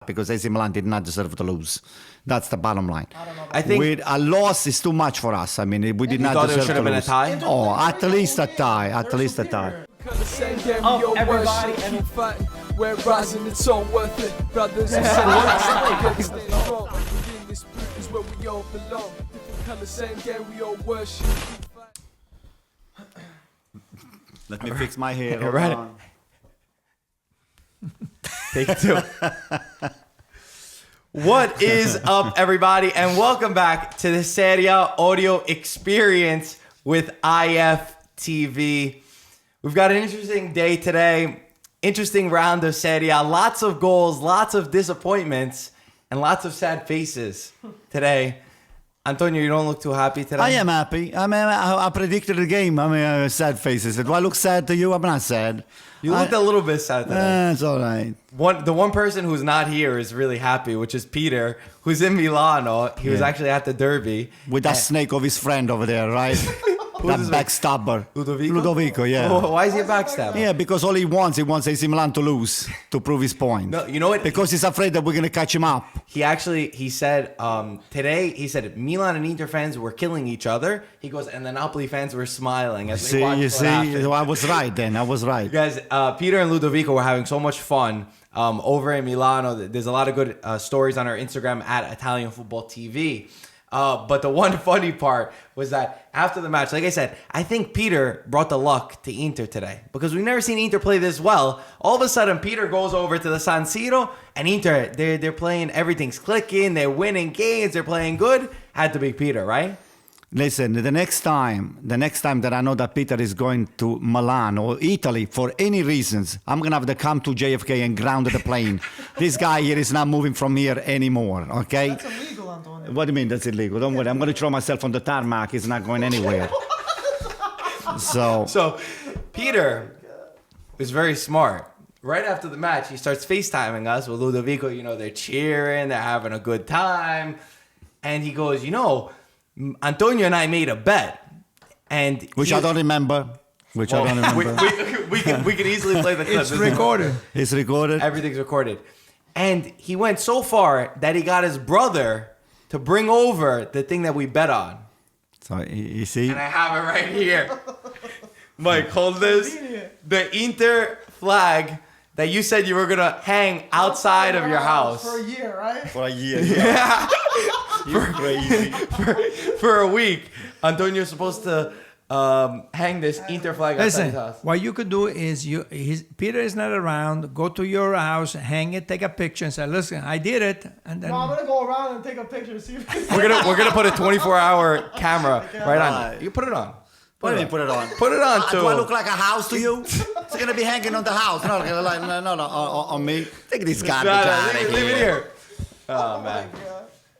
because AC Milan did not deserve to lose. That's the bottom line. I think a loss is too much for us. I mean, we did not thought it deserve should to have been a lose. tie? Oh, at least a tie. At least a tie. Oh, everybody keep fighting. We're rising, it's all worth it. Brothers and sisters, this is where we all belong. Different colors, same game, we all worship. Let me fix my hair. You're right. Take two. What is up, everybody, and welcome back to the Serie audio experience with IFTV. We've got an interesting day today, interesting round of Serie, lots of goals, lots of disappointments, and lots of sad faces today. Antonio, you don't look too happy today. I am happy. I predicted the game. Sad faces. Do I look sad to you? I'm not sad. You looked a little bit sad today. It's all right. The one person who's not here is really happy, which is Peter, who's in Milano. He was actually at the derby. With that snake of his friend over there, right? That backstabber. Ludovico, yeah. Oh, why is he a backstabber? Yeah, because all he wants AC Milan to lose, to prove his point. No, you know what? Because he's afraid that we're going to catch him up. He said today, he said Milan and Inter fans were killing each other. He goes, and the Napoli fans were smiling as they watched what happened. I was right then. I was right. Guys, Peter and Ludovico were having so much fun over in Milano. There's a lot of good stories on our Instagram at ItalianFootballTV. But the one funny part was that after the match, like I said, I think Peter brought the luck to Inter today because we've never seen Inter play this well. All of a sudden, Peter goes over to the San Siro and Inter, they're playing, everything's clicking, they're winning games, they're playing good. Had to be Peter, right? Listen, the next time that I know that Peter is going to Milan or Italy for any reasons, I'm going to have to come to JFK and ground the plane. This guy here is not moving from here anymore, okay? That's illegal, Antonio. What do you mean that's illegal? Don't worry, I'm going to throw myself on the tarmac. It's not going anywhere. So Peter is very smart. Right after the match, he starts FaceTiming us with Ludovico. You know, they're cheering, they're having a good time. And he goes, Antonio and I made a bet, and I don't remember. We can easily play the clip. It's recorded. It's recorded. Everything's recorded. And he went so far that he got his brother to bring over the thing that we bet on. So you see, and I have it right here. Mike, hold this. The Inter flag that you said you were gonna hang outside of your house for a year, right? For a year. Yeah. You're crazy. For a week, Antonio's supposed to hang this Inter flag outside his house. What you could do is Peter is not around. Go to your house, hang it, take a picture, and say, "Listen, I did it." And then I'm gonna go around and take a picture. See if we're gonna put a 24-hour camera right on. You put it on. What do you mean put it on? Put it on too. Do I look like a house to you? It's gonna be hanging on the house. No, on me. Take this garbage out of here. Leave it here. Oh man.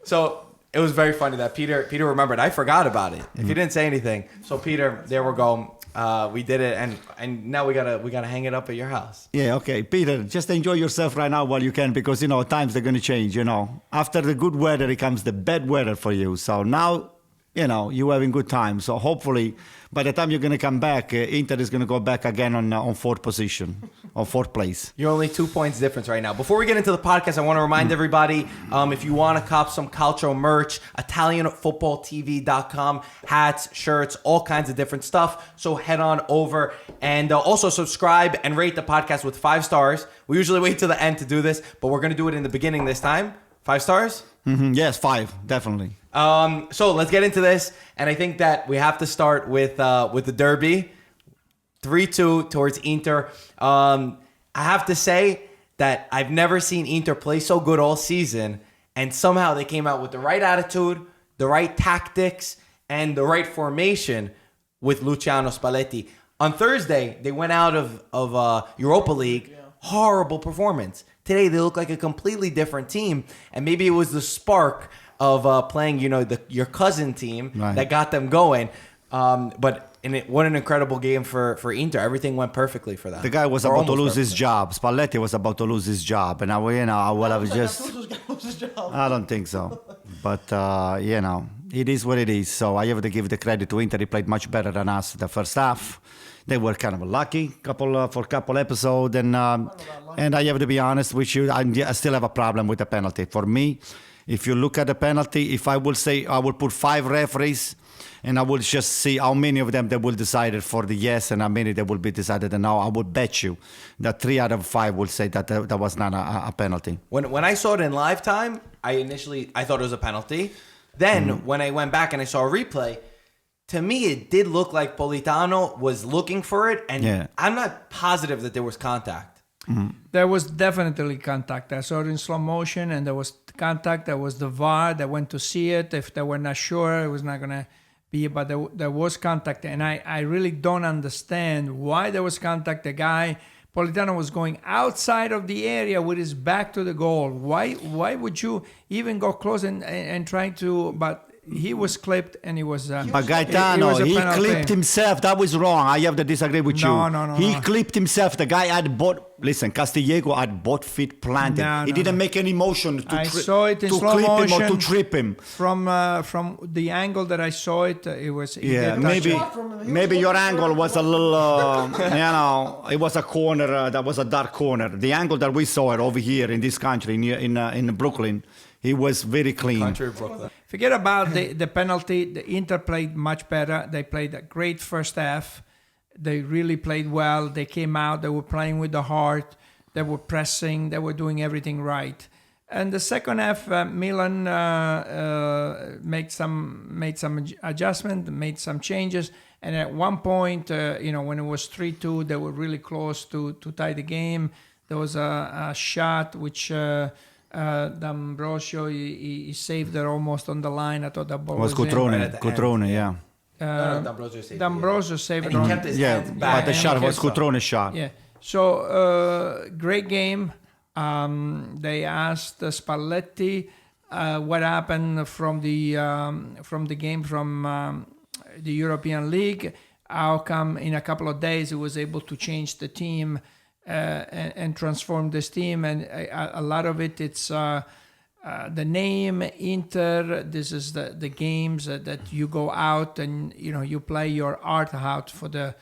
So it was very funny that Peter remembered. I forgot about it. If you didn't say anything, so Peter, there we go. We did it, and now we gotta hang it up at your house. Yeah, okay, Peter. Just enjoy yourself right now while you can, because times they're gonna change. After the good weather, it comes the bad weather for you. So now, you're having good time. So hopefully, by the time you're going to come back, Inter is going to go back again on fourth position, or fourth place. You're only 2 points difference right now. Before we get into the podcast, I want to remind everybody, if you want to cop some Calcio merch, ItalianFootballTV.com, hats, shirts, all kinds of different stuff. So head on over and also subscribe and rate the podcast with 5 stars. We usually wait till the end to do this, but we're going to do it in the beginning this time. 5 stars? Mm-hmm. Yes, 5, definitely. So let's get into this, and I think that we have to start with the derby, 3-2 towards Inter. I have to say that I've never seen Inter play so good all season, and somehow they came out with the right attitude, the right tactics, and the right formation with Luciano Spalletti. On Thursday, they went out of Europa League. Horrible performance. Today, they look like a completely different team, and maybe it was the spark of playing, your cousin team that got them going. But what an incredible game for Inter. Everything went perfectly for them. The guy was about to lose his job. Spalletti was about to lose his job, and I don't think so. But it is what it is. So I have to give the credit to Inter. He played much better than us the first half. they were kind of lucky for a couple episodes, and I have to be honest with you, I still have a problem with the penalty. For me, if you look at the penalty, if I will say I will put 5 referees, and I will just see how many of them they will decide it for the yes, and how many they will be decided the no. I would bet you that 3 out of 5 will say that that was not a penalty. When I saw it in live time, I thought it was a penalty. Then when I went back and I saw a replay, to me it did look like Politano was looking for it, and I'm not positive that there was contact. There was definitely contact. I saw it in slow motion, and there was contact. There was the VAR that went to see it. If they were not sure, it was not going to be, but there was contact, and I really don't understand why there was contact. The guy, Politano, was going outside of the area with his back to the goal. Why would you even go close and try to, but he was clipped, and he was... But Gaetano, he clipped himself. That was wrong. I have to disagree with you. No. He clipped himself. The guy had both... Listen, Castillejo had both feet planted. He didn't make any motion to saw it in to slow clip motion him or to trip him. From the angle that I saw it, it was... Maybe your angle was a little... it was a corner. That was a dark corner. The angle that we saw it over here in this country, in Brooklyn, he was very clean. Country of Brooklyn. Forget about the penalty. The Inter played much better. They played a great first half. They really played well. They came out. They were playing with the heart. They were pressing. They were doing everything right. And the second half, Milan made some adjustment, made some changes. And at one point, when it was 3-2, they were really close to tie the game. There was a shot which... D'Ambrosio, he saved it almost on the line. I thought that ball was Cutrone, yeah. D'Ambrosio saved it. And he kept his hands back. But the shot was Cutrone's shot. Yeah. So, great game. They asked Spalletti what happened from the game from the European League. How come in a couple of days he was able to change the team and transform this team, and a lot of it's the name Inter. This is the games that you go out and you play your art out for the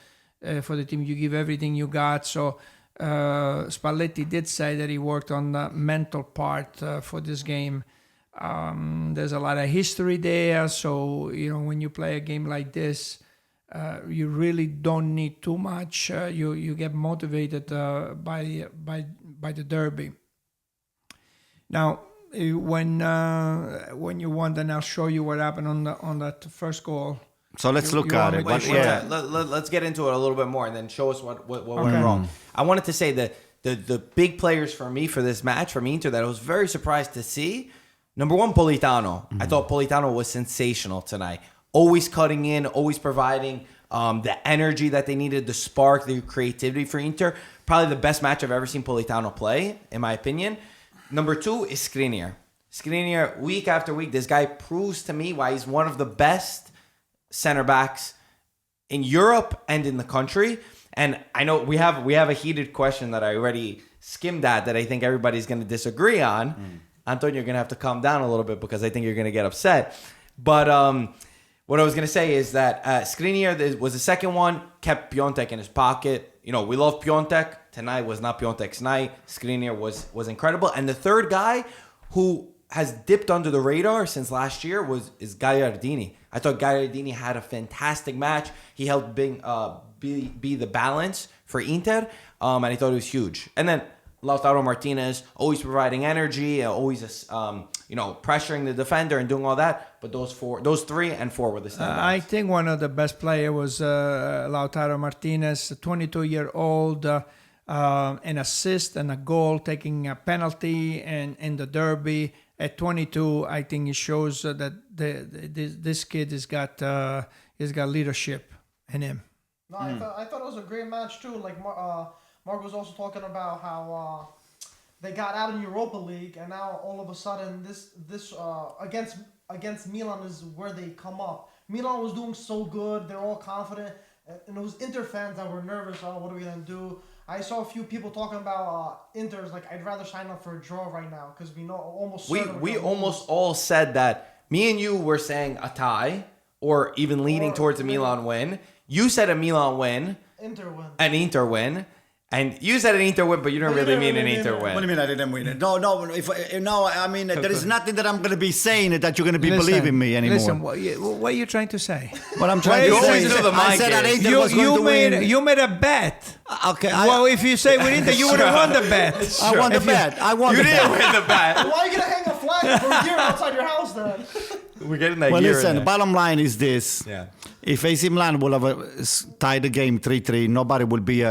team. You give everything you got. So Spalletti did say that he worked on the mental part for this game. There's a lot of history there, so when you play a game like this. You really don't need too much. You get motivated by the derby. Now, when you want, then I'll show you what happened on that first goal. So let's look at it. Let's get into it a little bit more, and then show us what went wrong. I wanted to say that the big players for me for this match from Inter that I was very surprised to see. Number one, Politano. I thought Politano was sensational tonight. Always cutting in, always providing the energy that they needed, the spark, the creativity for Inter. Probably the best match I've ever seen Politano play, in my opinion. Number two is Skriniar. Skriniar, week after week, this guy proves to me why he's one of the best center backs in Europe and in the country. And I know we have a heated question that I already skimmed at that I think everybody's going to disagree on. Antonio, you're going to have to calm down a little bit because I think you're going to get upset. But what I was going to say is that Skriniar was the second one, kept Piontek in his pocket. We love Piontek. Tonight was not Piontek's night. Skriniar was incredible. And the third guy who has dipped under the radar since last year is Gagliardini. I thought Gagliardini had a fantastic match. He helped be the balance for Inter, and I thought it was huge. And then Lautaro Martinez, always providing energy, always pressuring the defender and doing all that. But those 3 and 4 were the same. I think one of the best players was Lautaro Martinez, 22-year-old, an assist and a goal, taking a penalty and the derby. At 22, I think it shows that this kid has got leadership in him. No, I thought it was a great match too. Like Mark was also talking about how they got out in Europa League, and now all of a sudden this against Milan is where they come up. Milan was doing so good; they're all confident, and it was Inter fans that were nervous. Oh, what are we gonna do? I saw a few people talking about Inter's like I'd rather sign up for a draw right now because we know almost. We almost all said that. Me and you were saying a tie or even leading towards a Milan win. You said a Milan win. Inter win. An Inter win. And you said an Inter win, but you don't But you really didn't mean an really Inter mean it. win. What do you mean I didn't win it? No, I mean, there is nothing that I'm going to be saying that you're going to be believing me anymore. Listen, what are you trying to say? What I'm trying to You say always is do the I mic said that is. Inter was going to win. You made a bet. Okay, Well, if you say with Inter, you would have won the bet. I won the bet. I won You the didn't bet. win the bet. Why are you gonna hang a flag for a year outside your house then? We're getting that Well, year listen, in the there. bottom line is this. Yeah. If AC Milan will have tied the game 3-3, nobody will be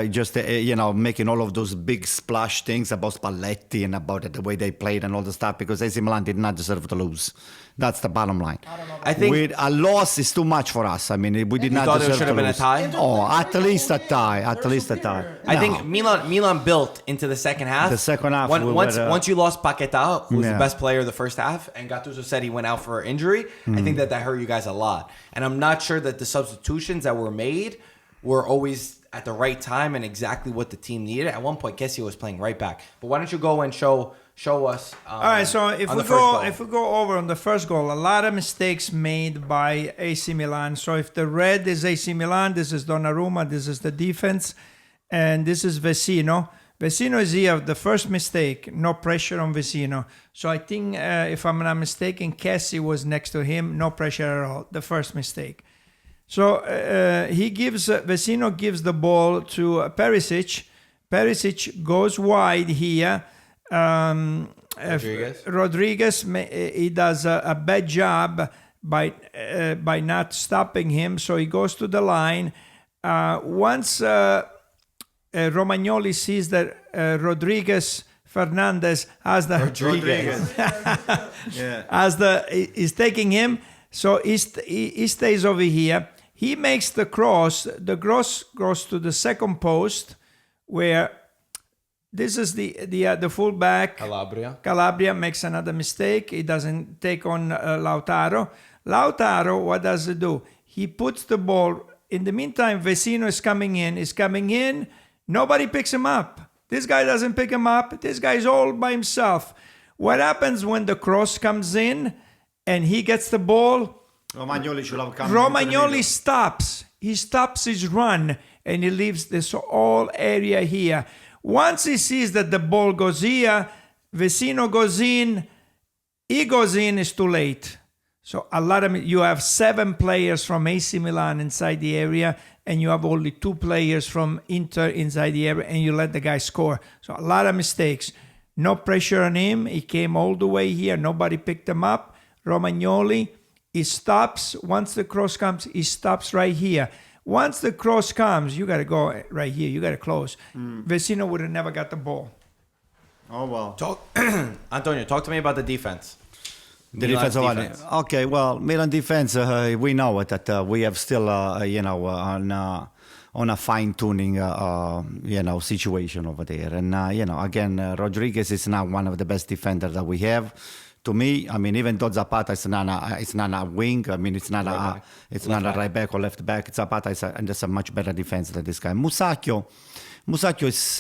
making all of those big splash things about Spalletti and about the way they played and all the stuff, because AC Milan did not deserve to lose. That's the bottom line. I think A loss is too much for us. I mean, we did not thought it deserve should to have been a lose. tie? Oh, at least a tie. At They're least a tie. superior. I No. think Milan built into the second half. The second half, we were, Once you lost Paquetá, who was the Yeah. best player of the first half, and Gattuso said he went out for injury, I think that hurt you guys a lot. And I'm not sure that the substitutions that were made were always at the right time and exactly what the team needed. At one point, Kessie was playing right back. But why don't you go and show us? All right, so if on we the first goal. go over on the first goal, a lot of mistakes made by AC Milan. So if the red is AC Milan, this is Donnarumma, this is the defense, and this is Vecino. Vecino is here. The first mistake, no pressure on Vecino. So I think, if I'm not mistaken, Kessie was next to him, no pressure at all. The first mistake. So Vecino gives the ball to Perisic. Perisic goes wide here. Rodriguez, he does a bad job by not stopping him, so he goes to the line. Once Romagnoli sees that Fernandez has the is taking him, so he stays over here. He makes the cross. The cross goes to the second post, where this is the fullback. Calabria makes another mistake. He doesn't take on Lautaro. Lautaro, what does he do? He puts the ball. In the meantime, Vecino is coming in. Nobody picks him up. This guy doesn't pick him up. This guy's all by himself. What happens when the cross comes in and he gets the ball? Romagnoli should have come. Romagnoli stops. He stops his run and he leaves this whole area here. Once he sees that the ball goes here, Vecino goes in. He goes in, it's too late. So you have 7 players from AC Milan inside the area, and you have only 2 players from Inter inside the area, and you let the guy score. So a lot of mistakes. No pressure on him. He came all the way here. Nobody picked him up. Romagnoli, he stops. Once the cross comes, he stops right here. Once the cross comes, you got to go right here. You got to close. Vecino would have never got the ball. Oh, well. Antonio, talk to me about the defense. The Milan's defense. Okay, well, Milan defense, we know it, that we have still, on a fine-tuning, situation over there. And, again, Rodriguez is now one of the best defenders that we have. To me, I mean, even though Zapata is not a wing, I mean, it's not a right back or left back. Zapata is a much better defense than this guy. Musacchio is,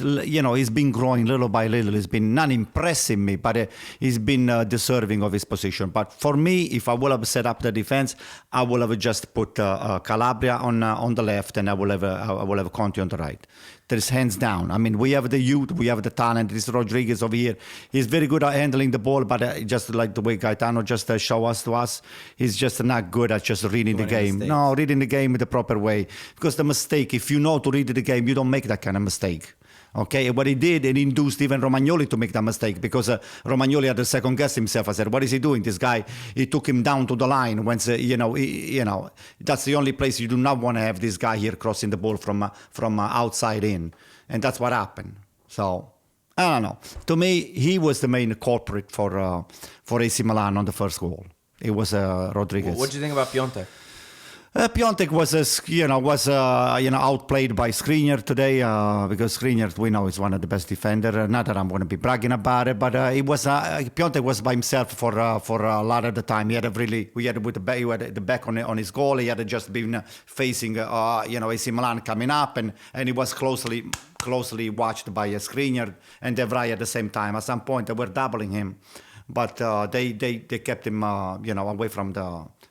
he's been growing little by little. He's been not impressing me, but he's been deserving of his position. But for me, if I would have set up the defense, I would have just put Calabria on the left, and I will have Conte on the right. There's hands down. I mean, we have the youth, we have the talent. This Rodriguez over here, he's very good at handling the ball, but just like the way Gaetano just show us to us, he's just not good at just reading the game. Mistakes. No, reading the game the proper way. Because the mistake, if you know to read the game, you don't make that kind of mistake. Okay, what he did, it induced even Romagnoli to make that mistake, because Romagnoli had to second guess himself. I said, what is he doing? This guy, he took him down to the line. When that's the only place you do not want to have this guy here crossing the ball from outside in, and that's what happened. So I don't know. To me, he was the main culprit for AC Milan on the first goal. It was Rodriguez. What do you think about Piontek? Piontek was outplayed by SKRINIAR today, because SKRINIAR, we know, is one of the best defenders. Not that I'm going to be bragging about it, but Piontek was by himself for a lot of the time. He had the back on his goal. He had just been facing AC Milan coming up, and he was closely watched by SKRINIAR and De Vrij at the same time. At some point, they were doubling him, but they kept him away from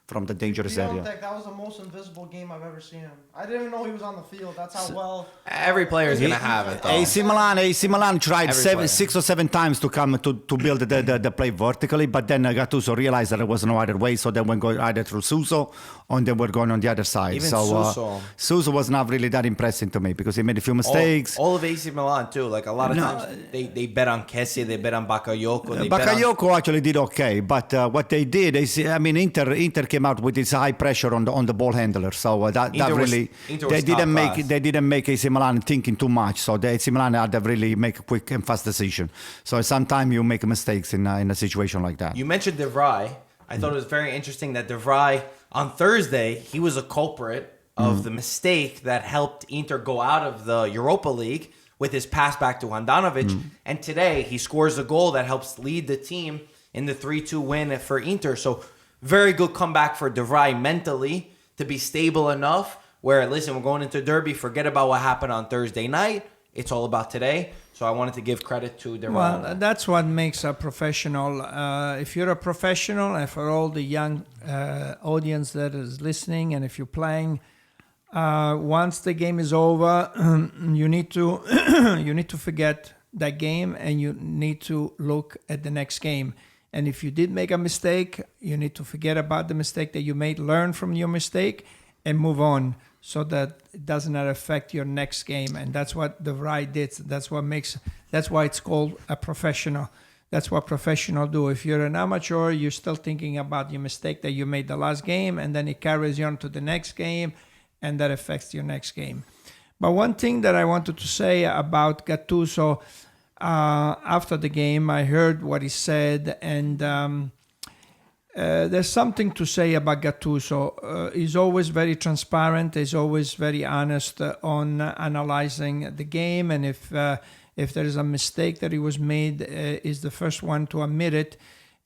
from the dangerous area. That was the most invisible game I've ever seen him. I didn't even know he was on the field. That's how well. Every player is gonna have it, though. AC Milan tried Every player. 6 or 7 times to come to build the play vertically, but then Gattuso realized that there was no other way, so they went going either through Suso, or they were going on the other side. Even so Suso was not really that impressive to me because he made a few mistakes. All of AC Milan too. Like a lot of times, they bet on Kessie, they bet on Bakayoko. Bakayoko actually did okay, but what they did is, I mean, Inter came out with this high pressure on the ball handler, so that really they didn't make AC Milan thinking too much. So the AC Milan had to really make a quick and fast decision. So sometimes you make mistakes in a situation like that. You mentioned De Vrij. I thought it was very interesting that De Vrij on Thursday he was a culprit of the mistake that helped Inter go out of the Europa League with his pass back to Handanovic, and today he scores a goal that helps lead the team in the 3-2 win for Inter. So very good comeback for De Vrij mentally to be stable enough where, listen, we're going into Derby, forget about what happened on Thursday night. It's all about today. So I wanted to give credit to De Vrij. Well, that's what makes a professional. If you're a professional, and for all the young audience that is listening, and if you're playing, once the game is over, you need to forget that game, and you need to look at the next game. And if you did make a mistake, you need to forget about the mistake that you made, learn from your mistake, and move on so that it does not affect your next game. And that's what De Vrij did. That's why it's called a professional. That's what professionals do. If you're an amateur, you're still thinking about your mistake that you made the last game, and then it carries you on to the next game, and that affects your next game. But one thing that I wanted to say about Gattuso, after the game, I heard what he said, and there's something to say about Gattuso. He's always very transparent. He's always very honest on analyzing the game, and if there is a mistake that he was made, he's the first one to admit it.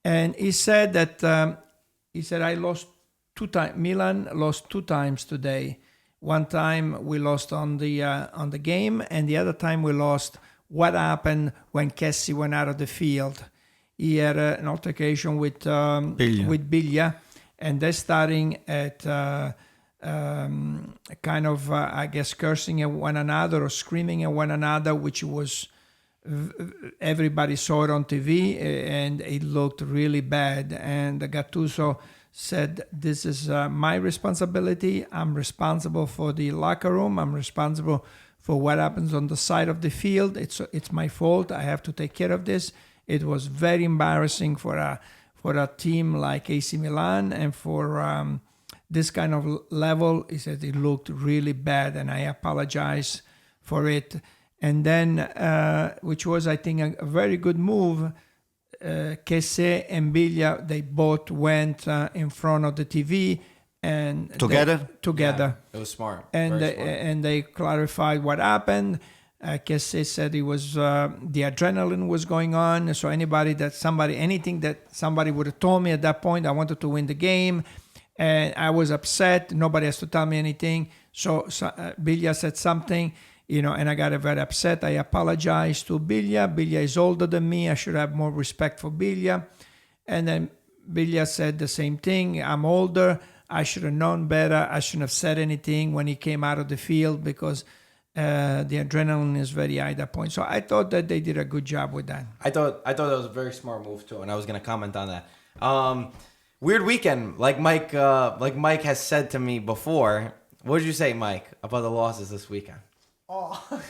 And he said that I lost 2 times. Milan lost 2 times today. One time we lost on the game, and the other time we lost. What happened when Kessie went out of the field? He had an altercation with Biglia, and they're starting at kind of, I guess, cursing at one another or screaming at one another, which was, everybody saw it on TV, and it looked really bad. And Gattuso said, this is my responsibility. I'm responsible for the locker room. I'm responsible for what happens on the side of the field. It's my fault. I have to take care of this. It was very embarrassing for a team like AC Milan, and for this kind of level, he said it looked really bad, and I apologize for it. And then, which was, I think, a very good move, Kessie and Biglia, they both went in front of the TV and together. Yeah, it was smart. And they clarified what happened. Kessie said it was the adrenaline was going on. So anything that somebody would have told me at that point, I wanted to win the game, and I was upset. Nobody has to tell me anything. So Biglia said something, and I got very upset. I apologized to Biglia. Biglia is older than me. I should have more respect for Biglia. And then Biglia said the same thing. I'm older. I should have known better. I shouldn't have said anything when he came out of the field because the adrenaline is very high at that point. So I thought that they did a good job with that. I thought that was a very smart move too, and I was going to comment on that. Weird weekend, like Mike has said to me before. What did you say, Mike, about the losses this weekend? Oh,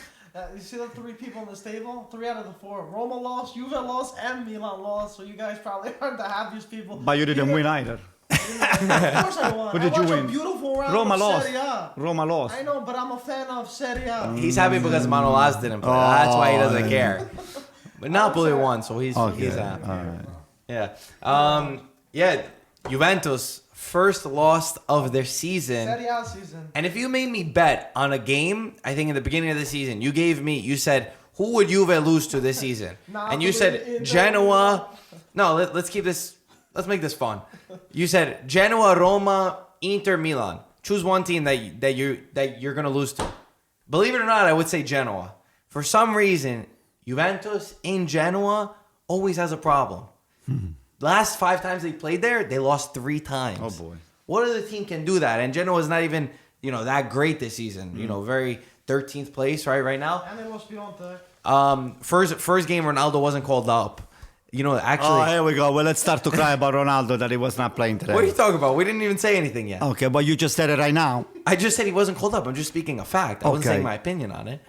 you see the 3 people on this table? 3 out of the 4. Roma lost, Juve lost, and Milan lost. So you guys probably aren't the happiest people. But you didn't win either. Of course I won. What did you win? A beautiful round Roma of lost. Serie A. Roma lost. I know, but I'm a fan of Serie A. He's happy because Manolas didn't play. That's why he doesn't care. But Napoli won, so he's happy. Right. Yeah. Juventus first loss of their season. Serie A season. And if you made me bet on a game, I think in the beginning of the season, you said, who would Juve lose to this season? And you said Genoa. No, let's make this fun. You said Genoa, Roma, Inter, Milan. Choose one team that you're gonna lose to. Believe it or not, I would say Genoa. For some reason, Juventus in Genoa always has a problem. Last 5 times they played there, they lost 3 times. Oh boy. what other team can do that? And Genoa is not even, that great this season. Very 13th place right now. And they lost Piontek. First game, Ronaldo wasn't called up. Actually. Oh, here we go. Well, let's start to cry about Ronaldo that he was not playing today. What are you talking about? We didn't even say anything yet. Okay, but you just said it right now. I just said he wasn't called up. I'm just speaking a fact. I wasn't Okay. saying my opinion on it.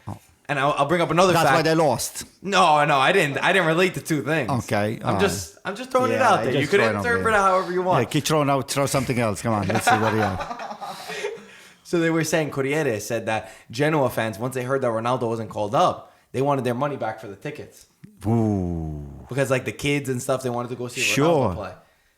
And I'll bring up another That's fact. why they lost. No, I didn't relate the two things. Okay, I'm just throwing it Yeah, out there. just You could throw it out interpret there. it however you Yeah, want. keep throw something else. Come on, let's see what he has. So they were saying, Corriere said that Genoa fans, once they heard that Ronaldo wasn't called up, they wanted their money back for the tickets. Ooh. Because like the kids and stuff, they wanted to go see Ronaldo Sure. play.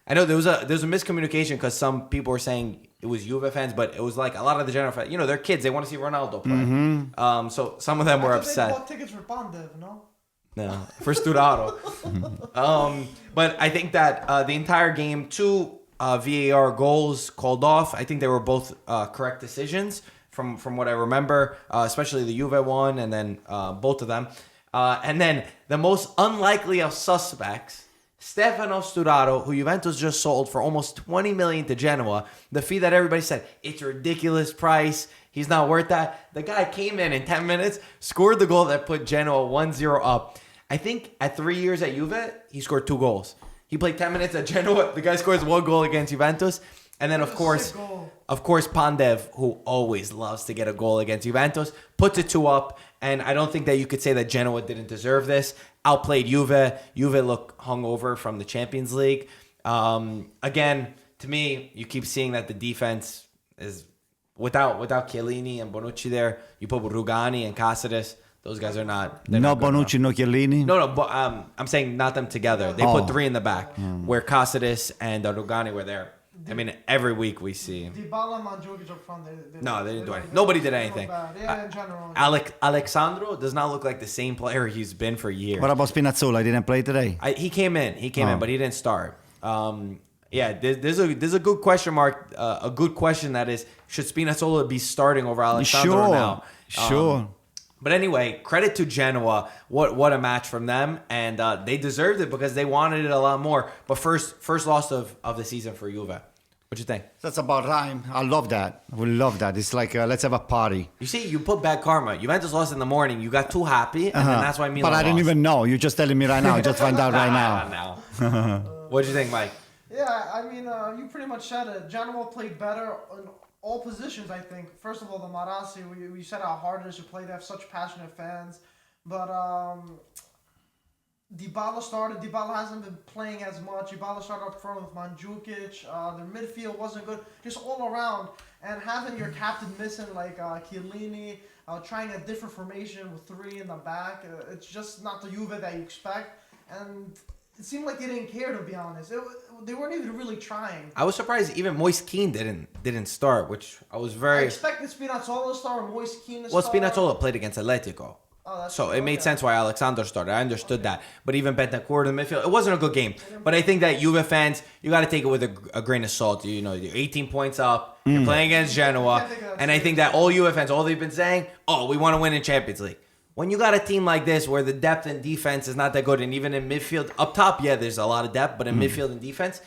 I know there was a miscommunication because some people were saying it was Juve fans, but it was like a lot of the Genoa fans. They're kids. They want to see Ronaldo play. So some of them were I thought upset. They bought tickets for Pandev, no? No, for Sturaro. But I think that the entire game, 2 VAR goals called off. I think they were both correct decisions from what I remember, especially the Juve one and then both of them. And then the most unlikely of suspects, Stefano Sturaro, who Juventus just sold for almost 20 million to Genoa. The fee that everybody said, it's a ridiculous price. He's not worth that. The guy came in 10 minutes, scored the goal that put Genoa 1-0 up. I think at 3 years at Juve, he scored 2 goals. He played 10 minutes at Genoa. The guy scores 1 goal against Juventus. And then, of course, Pandev, who always loves to get a goal against Juventus, puts it 2 up. And I don't think that you could say that Genoa didn't deserve this. Outplayed Juve. Juve looked hungover from the Champions League. Again, to me, you keep seeing that the defense is without Chiellini and Bonucci there. You put Rugani and Cáceres. Those guys are not. No Bonucci, no Chiellini. No, but I'm saying not them together. They put 3 in the back, where Cáceres and Rugani were there. I mean, every week we see. Dybala and Mandzukic up front. No, they didn't do anything. Nobody did anything. Yeah, in general. Alexandro does not look like the same player he's been for years. What about Spinazzola? He didn't play today. He came in, but he didn't start. There's a good question mark. A good question that is, should Spinazzola be starting over Alexandro now? Sure. But anyway, credit to Genoa. What a match from them, and they deserved it because they wanted it a lot more. But first loss of the season for Juve. What you think? That's about rhyme. I love that. We love that. It's like let's have a party. You see, you put bad karma. Juventus lost in the morning. You got too happy, and then that's why Milan But I didn't lost. even know. You're just telling me right now. I just find out right now. What do you think, Mike? Yeah, I mean, you pretty much said it. Genoa played better in all positions, I think. First of all, the Marassi, we said how hard it is to play. They have such passionate fans. But Dybala started. Dybala hasn't been playing as much. Dybala started up front with Mandzukic. Their midfield wasn't good. Just all around. And having your captain missing like Chiellini, trying a different formation with 3 in the back, it's just not the Juve that you expect. And it seemed like they didn't care, to be honest. They weren't even really trying. I was surprised even Moise Kean didn't start, which I was I very. expected Spinazzola to start and Moise Kean to Well, start. Spinazzola played against Atletico. Oh, that's So true. it made Okay. sense why Alexander started. I understood that. But even Bentancur in the midfield, it wasn't a good game. But I think that Juve fans, you got to take it with a grain of salt. You're 18 points up. You're playing against Genoa. can't take it And I think that all Juve fans, all they've been saying, we want to win in Champions League. When you got a team like this where the depth and defense is not that good, and even in midfield, up top, there's a lot of depth, but in midfield and defense,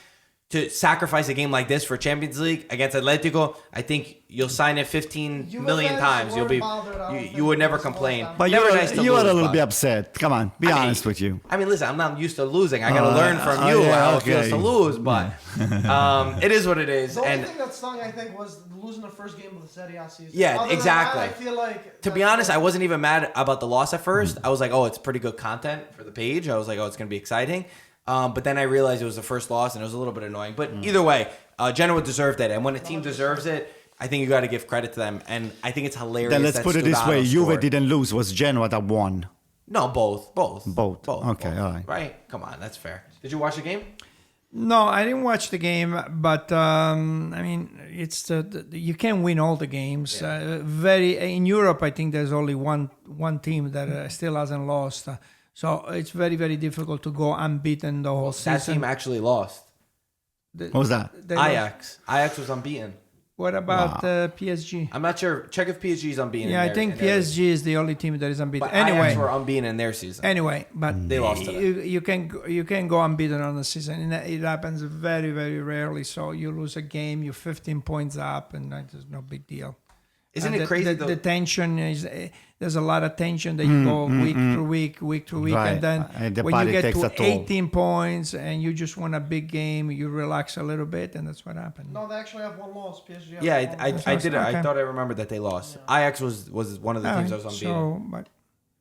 to sacrifice a game like this for Champions League against Atletico, I think you'll sign it 15 You million fans times. You'll weren't be bothered, I don't you think, would never this whole complain. time. But Never you nice to are a lose, little but- bit upset. Come on, be honest with you. I mean, listen, I'm not used to losing. I got to learn from you yeah, how it feels okay. to lose, but it is what it is. The only And thing that stung, I think, was losing the first game of the Serie A season. Yeah, Other than exactly. that, I feel like to be honest, I wasn't even mad about the loss at first. I was like, it's pretty good content for the page. I was like, it's going to be exciting. But then I realized it was the first loss, and it was a little bit annoying. But either way, Genoa deserved it. And when a team deserves it, I think you got to give credit to them. And I think it's hilarious. Then let's that put it this way: Sturaro Juve scored. didn't lose. Was Genoa that won? No, both. Both. Okay, all right. Right? Come on, that's fair. Did you watch the game? No, I didn't watch the game, but I mean, it's you can't win all the games. In Europe, I think there's only one team that still hasn't lost. So it's very, very difficult to go unbeaten the whole That season. team actually lost. What was that? They lost. Ajax. Ajax was unbeaten. What about PSG? I'm not sure. Check if PSG is unbeaten. Yeah, I think PSG is the only team that is unbeaten. But Anyway, Ajax were unbeaten in their season. Anyway, but They lost today. you can go unbeaten on the season, and it happens very, very rarely. So you lose a game, you're 15 points up, and that's no big deal. Isn't it crazy? The tension is there's a lot of tension that you go week through week, Right. and then The when you body get takes to a toll. 18 points and you just won a big game, you relax a little bit, and that's what happened. No, they actually have one loss. PSG. Have Yeah, one I loss. did it. I Okay. thought I remembered that they lost. Ajax was one of the teams that was unbeaten. So, but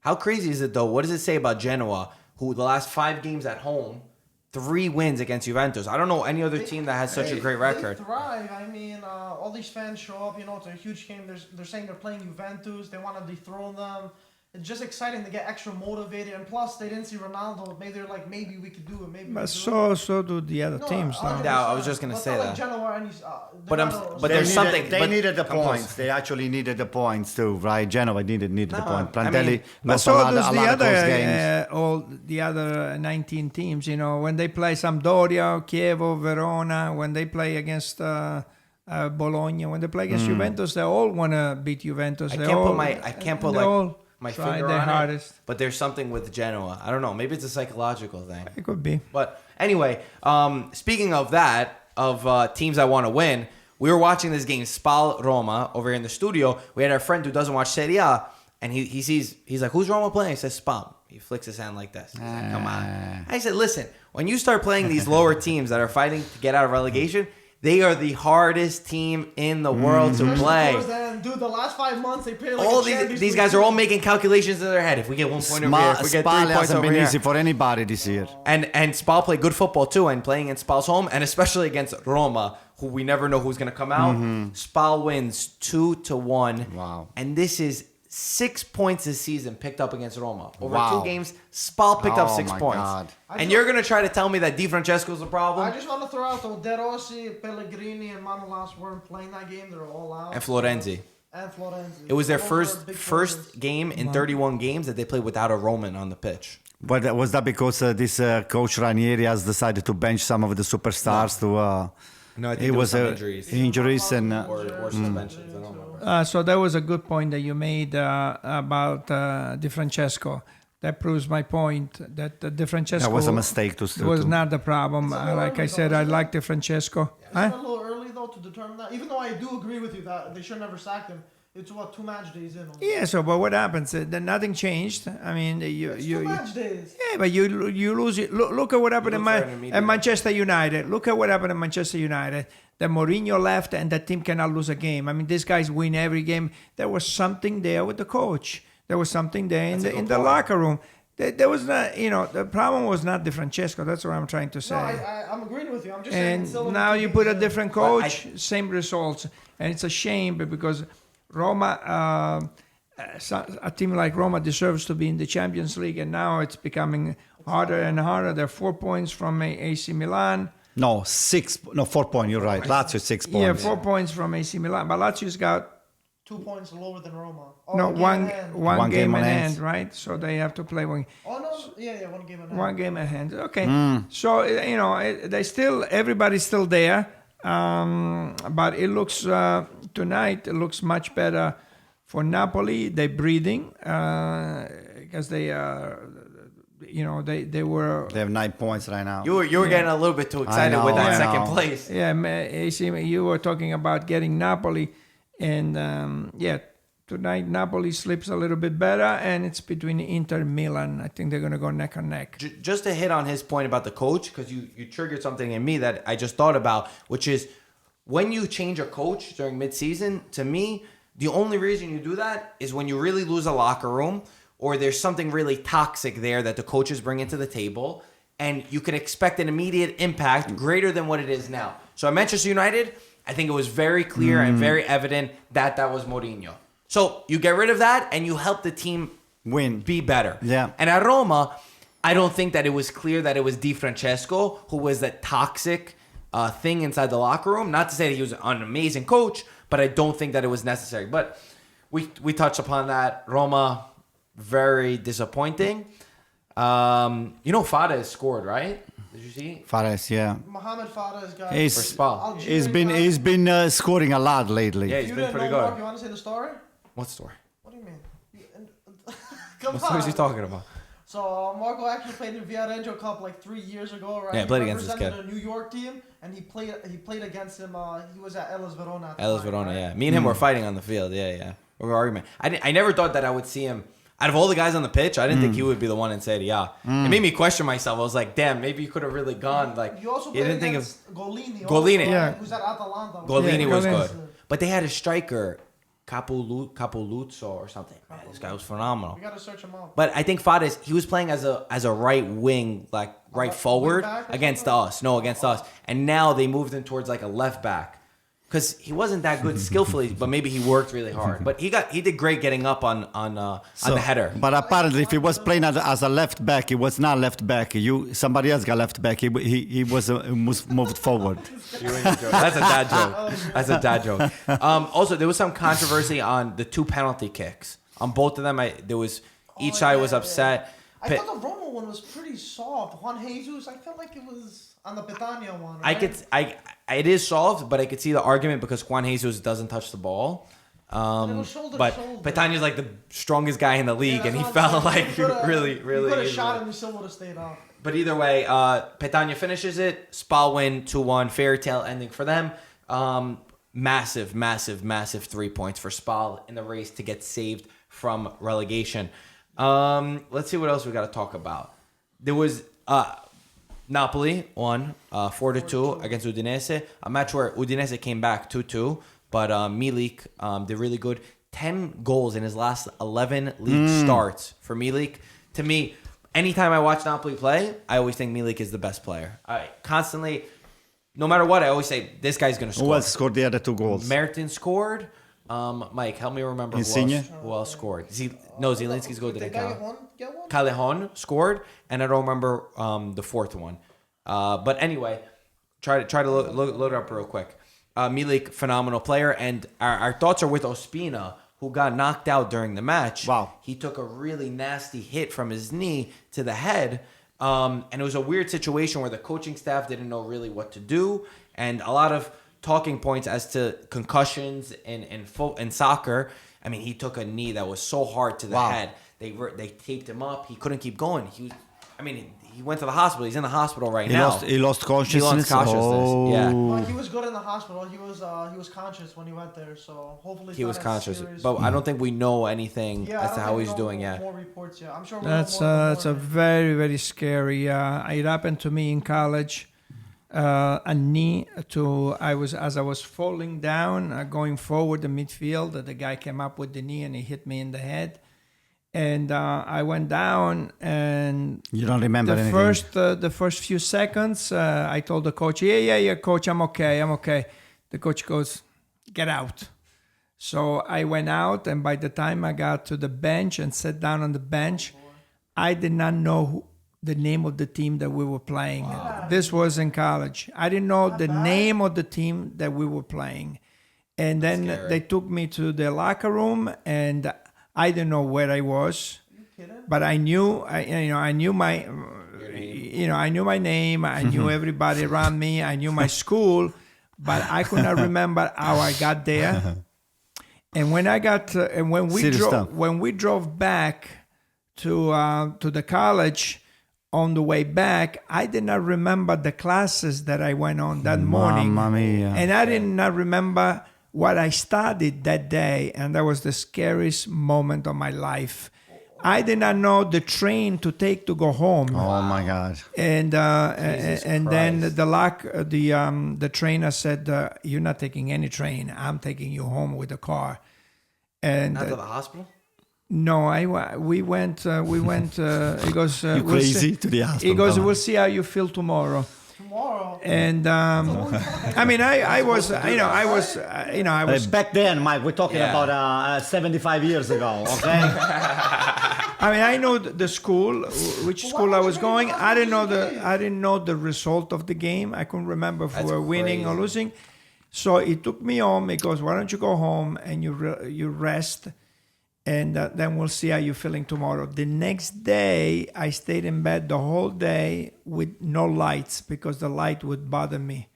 How crazy is it though? What does it say about Genoa, who the last 5 games at home, 3 wins against Juventus? I don't know any other team that has such a great record. They thrive. I mean, all these fans show up. You know, it's a huge game. They're saying they're playing Juventus. They want to dethrone them. It's just exciting to get extra motivated. And plus, they didn't see Ronaldo. Maybe they're like, maybe we could do it. Maybe. but we could do it. so do the other teams. Now. 100%. Yeah, I was just gonna But it's say not that. Like Genoa or any, But I'm- Dorado or but there's something. They but- needed the come close. points. They actually needed the points too, right? Genoa needed the point. I mean, Prandelli But lost so a lot does of the close other games. all the other 19 teams. You know, when they play Sampdoria, Chievo, Verona, when they play against Bologna, when they play against Juventus, they all want to beat Juventus. I They can't all- put they all my try finger their on hardest. it. But there's something with Genoa. I don't know. Maybe it's a psychological thing. It could be. But anyway, speaking of that, of teams that want to win, we were watching this game, Spal Roma, over here in the studio. We had our friend who doesn't watch Serie A, and he's like, who's Roma playing? He says, Spal. He flicks his hand like this. He's like, come on. I said, listen, when you start playing these lower teams that are fighting to get out of relegation, they are the hardest team in the world to Especially play. towards the end. Dude, the last 5 months, they play like All a Champions these League guys are all team. making calculations in their head. If we get 1 point over here, if we get 3 Spal points hasn't over been here. easy for anybody this year. And Spal played good football too, and playing in Spal's home, and especially against Roma, who we never know who's going to come out. Spal wins 2-1. Wow. And this is 6 points this season picked up against Roma. Over Wow. 2 games, Spal picked up Oh 6 my points. God. And you're going to try to tell me that Di Francesco's a I problem? just want to throw out though, De Rossi, Pellegrini, and Manolas weren't playing that game. They're all out. And Florenzi. And Florenzi. It was their Those were first big first players. game in 31 games that they played without a Roman on the pitch. But was that because this coach Ranieri has decided to bench some of the superstars to? No, I think it there was some injuries. injuries. and Or suspensions. I don't remember. So that was a good point that you made about Di Francesco. That proves my point that Di Francesco that was a mistake to. was not the problem. Like I said, I like Di Francesco. Isn't it a little early though to determine that? Even though I do agree with you that they should never sack him. It's what, 2 match days in. Yeah. So, but what happens? Then nothing changed. I mean, It's 2 match days. yeah, but you lose it. Look at what happened at Manchester United. Look at what happened at Manchester United. That Mourinho left and that team cannot lose a game. I mean, these guys win every game. There was something there with the coach. There was something there in the locker room. There was not, the problem was not Di Francesco. That's what I'm trying to say. No, I'm agreeing with you. I'm just saying. And it's still now two you games put a in. different coach, same results, and it's a shame because Roma, a team like Roma deserves to be in the Champions League, and now it's becoming harder and harder. They're 4 points from AC Milan. No, 4 points. You're right. Lazio 6 points. Yeah, 4 points from AC Milan, but Lazio's got 2 points lower than Roma. no a game one in hand. one game on in hand. hand, right? So they have to play one. Oh no, yeah, 1 game in hand. One game in hand. Okay. So, they still, everybody's still there. But it looks, tonight, it looks much better for Napoli. They're breathing because they were. They have 9 points right now. You were getting a little bit too excited with that I second know. place. Yeah, AC, you were talking about getting Napoli. And, tonight Napoli slips a little bit better. And it's between Inter and Milan. I think they're going to go neck and neck. Just to hit on his point about the coach, because you triggered something in me that I just thought about, which is when you change a coach during midseason, to me, the only reason you do that is when you really lose a locker room or there's something really toxic there that the coaches bring into the table, and you can expect an immediate impact greater than what it is now. So at Manchester United, I think it was very clear and very evident that was Mourinho. So you get rid of that and you help the team Win. be better. Yeah. And at Roma, I don't think that it was clear that it was Di Francesco who was that toxic thing inside the locker room. Not to say that he was an amazing coach, but I don't think that it was necessary. But we touched upon that. Roma, very disappointing. Fada has scored, right? Did you see? Fares, yeah. Mohamed Fares got. He's- For Spa. Algerian He's guy. been scoring a lot lately. Yeah, he's You been didn't pretty know, good. Mark, you want to say the story? What story? What do you mean? Come What on. story is he talking about? So Marco actually played in Viareggio Cup like 3 years ago, right? Yeah, he played against this represented a New York team, and he played against him. He was at Hellas Verona. At the Ellis time, Verona, right? yeah. Me and him were fighting on the field. Yeah. We were arguing. I never thought that I would see him. Out of all the guys on the pitch, I didn't think he would be the one in Serie A. It made me question myself. I was like, damn, maybe you could have really gone. Like, You also you played didn't think of against Golini. Golini. Also, Yeah. Who's at Atalanta. Golini Yeah, was Golini. good, but they had a striker, Capoluzzo or something. Man, this guy was phenomenal. We gotta search him out. But I think Fades, he was playing as a right wing, like right forward wing back or against something? us. No, against us. And now they moved him towards like a left back. Because he wasn't that good skillfully, but maybe he worked really hard. But he did great getting up on the header. But apparently, if he was playing as a left back, he was not left back. Somebody else got left back. He was moved forward. That's a dad joke. That's a dad joke. Also, there was some controversy on the 2 penalty kicks. On both of them, each side was upset. I thought the Roma one was pretty soft. Juan Jesus, I felt like it was on the Petania one. Right? It is soft, but I could see the argument because Juan Jesus doesn't touch the ball. It was shoulder to But shoulder. Petania's like the strongest guy in the league, Yeah, and he that's what I'm felt saying. like You coulda- really You could have easily. shot him, he still would have stayed off. But either way, Petania finishes it. Spal win 2-1. Fairy tale ending for them. Massive 3 points for Spal in the race to get saved from relegation. Let's see what else we got to talk about. There was Napoli won 4-2 against Udinese. A match where Udinese came back 2-2, but Milik did really good. 10 goals in his last 11 league starts for Milik. To me, anytime I watch Napoli play, I always think Milik is the best player. I constantly, no matter what, I always say this guy's going to score. Who else scored the other 2 goals? Merton scored. Mike, help me remember Insigne? who else scored. Zielinski's goal Did didn't they count. get one? Callejon scored, and I don't remember the 4th one. But anyway, try to load it up real quick. Milik, phenomenal player, and our thoughts are with Ospina, who got knocked out during the match. Wow. He took a really nasty hit from his knee to the head, and it was a weird situation where the coaching staff didn't know really what to do, and a lot of talking points as to concussions in soccer. I mean, he took a knee that was so hard to the head. They taped him up. He couldn't keep going. He went to the hospital. He's in the hospital right now. He lost consciousness. Yeah. Well, he was good in the hospital. He was conscious when he went there, so hopefully He was not as conscious, serious. but I don't think we know anything Yeah, I as to don't how think we he's know doing yet. More reports, yeah. I'm sure we'll That's know more in the that's a morning. very very scary. It happened to me in college. A knee to as I was falling down, going forward the midfield. The guy came up with the knee and he hit me in the head, and I went down. And You don't remember anything? the first few seconds, I told the coach, yeah, coach, I'm okay. The coach goes, get out. So I went out, and by the time I got to the bench and sat down on the bench, I did not know the name of the team that we were playing. This was in college. I didn't know the name of the team that we were playing. And then they took me to the locker room, and I didn't know where I was. But I knew, I knew my name. I knew everybody around me. I knew my school, but I could not remember how I got there. And when I got, and when we drove back to the college, on the way back, I did not remember the classes that I went on that morning. Mamma mia. And I did not remember what I studied that day, and that was the scariest moment of my life. I did not know the train to take to go home. Oh my God. And then the trainer said, "You're not taking any train. I'm taking you home with a car." And Not to the hospital? no, we went. He goes, You crazy to the hospital? He goes, come on. "We'll see how you feel tomorrow." Tomorrow. And I mean, I was. Back then, Mike, we're talking Yeah. about 75 years ago, okay? I mean, I know the school, which school I was going. I didn't know the result of the game. I couldn't remember if we were winning or crazy. losing. So he took me home. He goes, "Why don't you go home and you rest?" and then we'll see how you're feeling tomorrow. The next day, I stayed in bed the whole day with no lights because the light would bother me.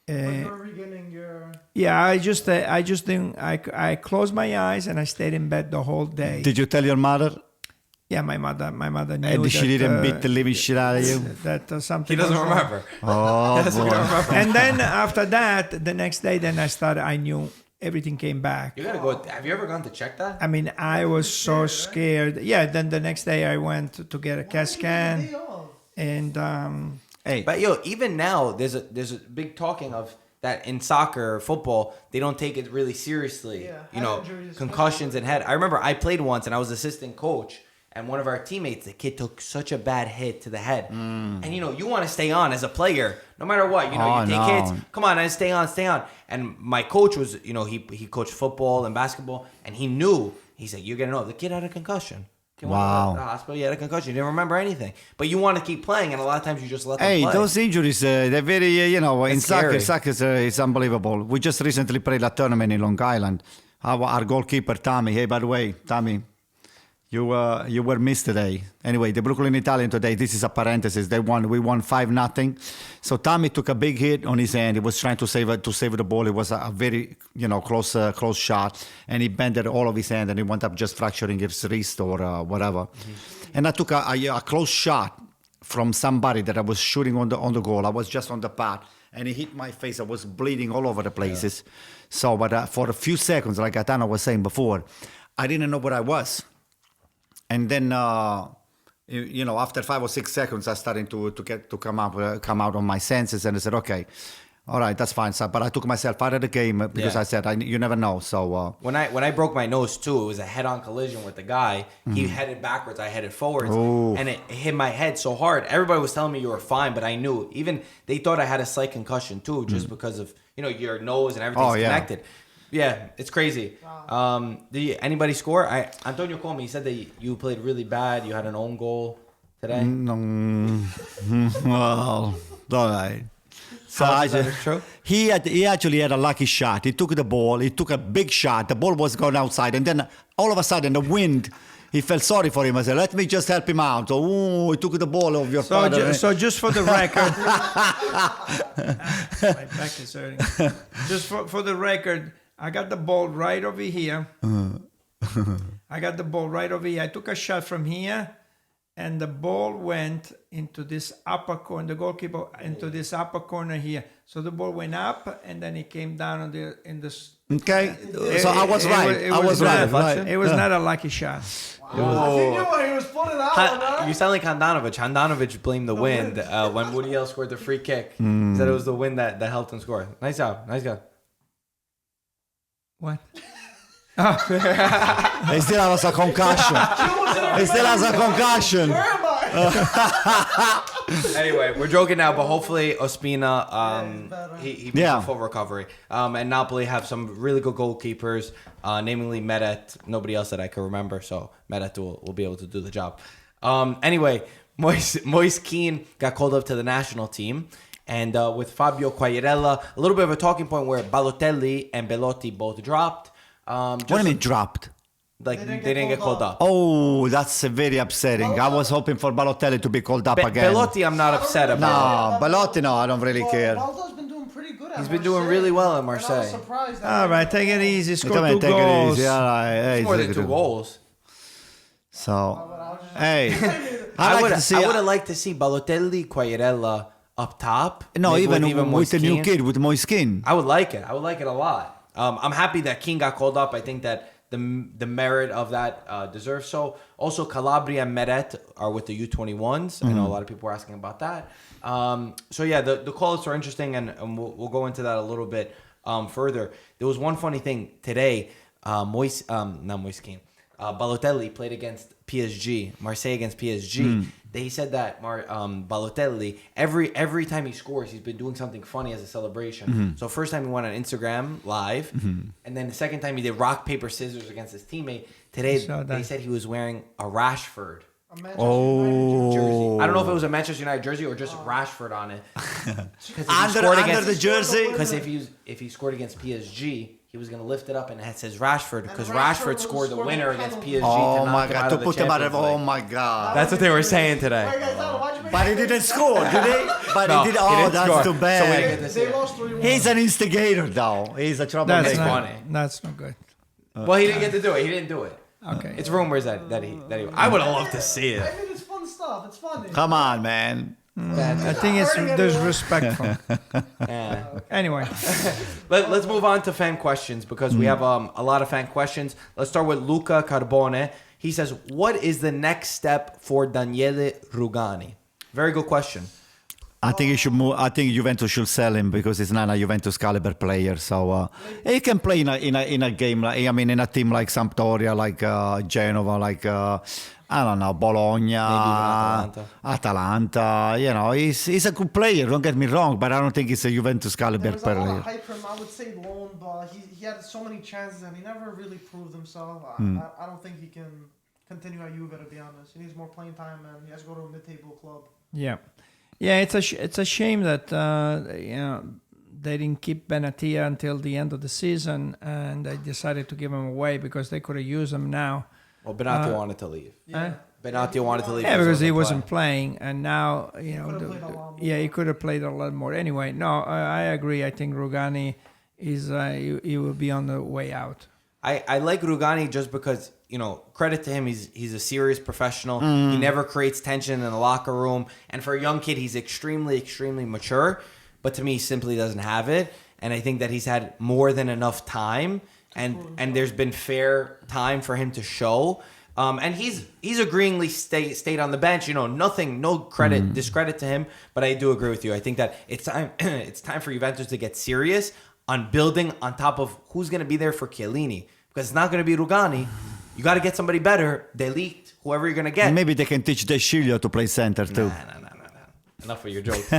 But you're regaining your. Yeah, I just didn't. I closed my eyes and I stayed in bed the whole day. Did you tell your mother? Yeah, my mother knew And she that, didn't beat the living shit out of you? that something. He doesn't was wrong. remember. Oh, He doesn't boy. remember. And then after that, the next day, then I knew everything came back. You gotta go. Have you ever gone to check that? I mean, I was so scared. Yeah, then the next day I went to get a CAT scan, Day off. and Hey, But yo, even now, there's a big talking of that in soccer or football, they don't take it really seriously. Yeah, You head know, injuries, concussions and head. I remember I played once and I was assistant coach, and one of our teammates, the kid took such a bad hit to the head. And you know, you want to stay on as a player, no matter what. You know, Oh, you take no. hits. Come on, and stay on, stay on. And my coach was, you know, he coached football and basketball, and he knew. He said, "You're gonna know the kid had a concussion." Kid went Wow. to the hospital, he had a concussion. He didn't remember anything. But you want to keep playing, and a lot of times you just let them Hey, play. those injuries, they're very, in It's soccer, scary. it's unbelievable. We just recently played a tournament in Long Island. Our goalkeeper, Tommy, hey, by the way, Tommy, you were missed today. Anyway, the Brooklyn Italian today, this is a parenthesis, we won 5-0. So Tommy took a big hit on his hand. He was trying to save the ball. It was a very, close shot. And he bent all of his hand and he wound up just fracturing his wrist or whatever. And I took a close shot from somebody that I was shooting on the goal. I was just on the path, and it hit my face. I was bleeding all over the places. So, but for a few seconds, like Atana was saying before, I didn't know where I was. And then, after 5 or 6 seconds, I started to come out on my senses, and I said, okay, all right, that's fine. So, but I took myself out of the game because Yeah. I said, you never know. So When I broke my nose too, it was a head-on collision with the guy. He headed backwards, I headed forwards, Ooh. and it hit my head so hard. Everybody was telling me you were fine, but I knew. Even they thought I had a slight concussion too, just because of your nose and everything's Oh, yeah. connected. Yeah, it's crazy. Anybody score? Antonio called me. He said that you played really bad. You had an own goal today. well, all right. So How much is that true? He actually had a lucky shot. He took the ball. He took a big shot. The ball was going outside, and then all of a sudden the wind. He felt sorry for him. I said, "Let me just help him out." So, he took the ball of your father. So just for the record, my back is hurting. Just for the record, I got the ball right over here. I got the ball right over here. I took a shot from here, and the ball went into this upper corner. The goalkeeper into this upper corner here. So the ball went up, and then it came down in this. Okay, so I was right. I was right. Right. It was not a lucky shot. He knew what he was putting out on, huh? You sound like Handanovic. Handanovic blamed the wind when Woody L scored the free kick. He said it was the wind that helped him score. Nice job. Nice job. What? He still has a concussion. He still has a concussion. Where am I? Anyway, we're joking now, but hopefully Ospina, he makes Yeah. a full recovery. And Napoli have some really good goalkeepers, namely Meret. Nobody else that I can remember, so Meret will be able to do the job. Anyway, Moise Kean got called up to the national team. And with Fabio Quagliarella, a little bit of a talking point where Balotelli and Belotti both dropped. What do you mean dropped? Like they didn't get called up. Oh, that's very upsetting. I was hoping for Balotelli to be called up again. Belotti, I'm not upset about. No, Belotti, no, I don't really care. Baldo's been doing pretty good at He's been doing really well at Marseille. And I was surprised that All right, take it easy. Score Come on, 2 take goals. it easy. All right. Hey, It's more than take 2 it. goals. So, hey, I I would like to see. have liked to see Balotelli, Quagliarella up top. No, maybe even Moise with the new Kean. kid, with Moise Kean. I would like it. I would like it a lot. I'm happy that King got called up. I think that the merit of that deserves so. Also, Calabria and Meret are with the U21s. I know a lot of people were asking about that. So yeah, the call-ups are interesting, and we'll go into that a little bit further. There was one funny thing today. Not Moise Kean. Balotelli played against PSG, Marseille against PSG. They said that Balotelli, every time he scores, he's been doing something funny as a celebration. So first time he went on Instagram live, and then the second time he did rock, paper, scissors against his teammate. Today, they said he was wearing a Rashford jersey. I don't know if it was a Manchester United jersey or just Rashford on it. Under the jersey? Because if he scored against PSG, he was going to lift it up and it says Rashford because And Rashford Rashford was scored the scoring winner the against penalty. PSG Oh to my knock him God! out To of the put him out of. Champions Oh League. my God! That's what they were saying today. Wait, guys, watch me. But he didn't score, did he? But No, he did. he Oh, didn't that's score. too So we didn't bad. get to see They it. lost 3-1. He's an instigator, though. He's a troublemaker. That's not funny. That's not good. Well, he didn't get to do it. He didn't do it. Okay. It's rumors that he. I would have loved to see I it. mean, it's fun stuff. It's funny. Come on, man. I think it's disrespectful. Yeah. Anyway, Let's move on to fan questions because we have a lot of fan questions. Let's start with Luca Carbone. He says, "What is the next step for Daniele Rugani?" Very good question. I think he should move. I think Juventus should sell him because he's not a Juventus caliber player. So he can play in a game like in a team like Sampdoria, like Genova, like I don't know, Bologna, Atalanta. You know, he's a good player. Don't get me wrong, but I don't think he's a Juventus caliber There was a lot player. of hype for him. I would say loan, but he had so many chances and he never really proved himself. I don't think he can continue at Juve, to be honest. He needs more playing time and he has to go to a mid-table club. yeah, it's a shame that they didn't keep Benatia until the end of the season, and they decided to give him away because they could have used him now. Well, Benatia wanted to leave. Benatia wanted to leave. Yeah, because he wasn't playing, and now could've played a lot more. he could have played a lot more. Anyway, no, I agree. I think Rugani is he will be on the way out. I like Rugani just because, credit to him, he's a serious professional. He never creates tension in the locker room. And for a young kid, he's extremely, extremely mature. But to me, he simply doesn't have it. And I think that he's had more than enough time. And there's been fair time for him to show. And he's agreeingly stayed on the bench. No discredit to him. But I do agree with you. I think that it's time for Juventus to get serious on building on top of who's going to be there for Chiellini. Because it's not going to be Rugani. You got to get somebody better. Delete, whoever you're going to get. Maybe they can teach De Sciglio to play center too. No. Enough of your jokes.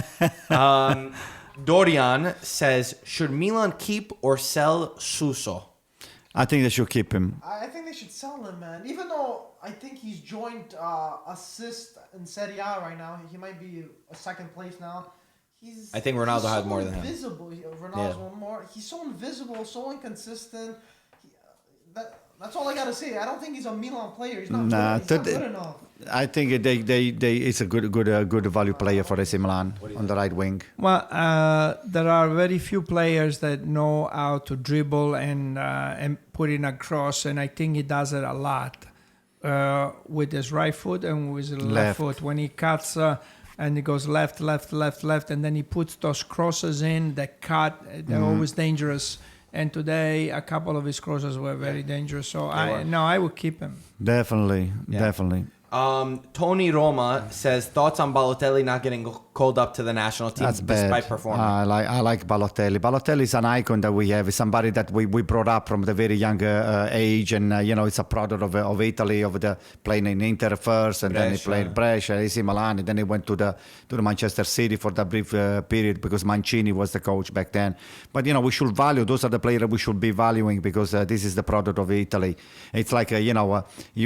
Dorian says, should Milan keep or sell Suso? I think they should keep him. I think they should sell him, man. Even though I think he's joint assist in Serie A right now. He might be a second place now. I think Ronaldo he's had so more than him. invisible. Ronaldo's one more. He's so invisible, so inconsistent. That's all I gotta say. I don't think he's a Milan player. He's not, he's not good enough. I think it's a good value player for AC Milan on the right wing. Well, there are very few players that know how to dribble and put in a cross, and I think he does it a lot with his right foot and with his left foot. When he cuts and he goes left, and then he puts those crosses in that cut. They're always dangerous. And today, a couple of his crosses were very dangerous. So I would keep him. Definitely. Tony Roma says, thoughts on Balotelli not getting called up to the national team despite performing? I like Balotelli. Balotelli is an icon that we have. It's somebody that we brought up from the very young age, and it's a product of Italy, of the playing in Inter first, and then he played Brescia, AC Milan, and then he went to the Manchester City for that brief period because Mancini was the coach back then. But we should value. Those are the players we should be valuing because this is the product of Italy. It's like you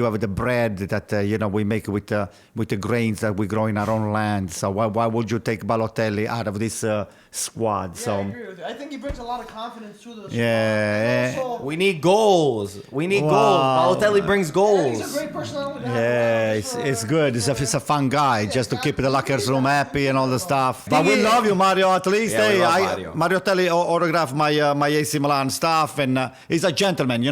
have the bread that we make with the grains that we grow in our own land. So why would you take Balotelli out of this squad? Yeah, So I agree with you. I think he brings a lot of confidence to the squad. Yeah. And also, We need goals. Wow. Balotelli brings goals. he's a great personality. to have yeah, around. it's good. It's a fun guy just to keep the locker room happy and all the stuff. But we love you, Mario. At least Yeah, we love Mario. Telly autographed my AC Milan stuff, and he's a gentleman.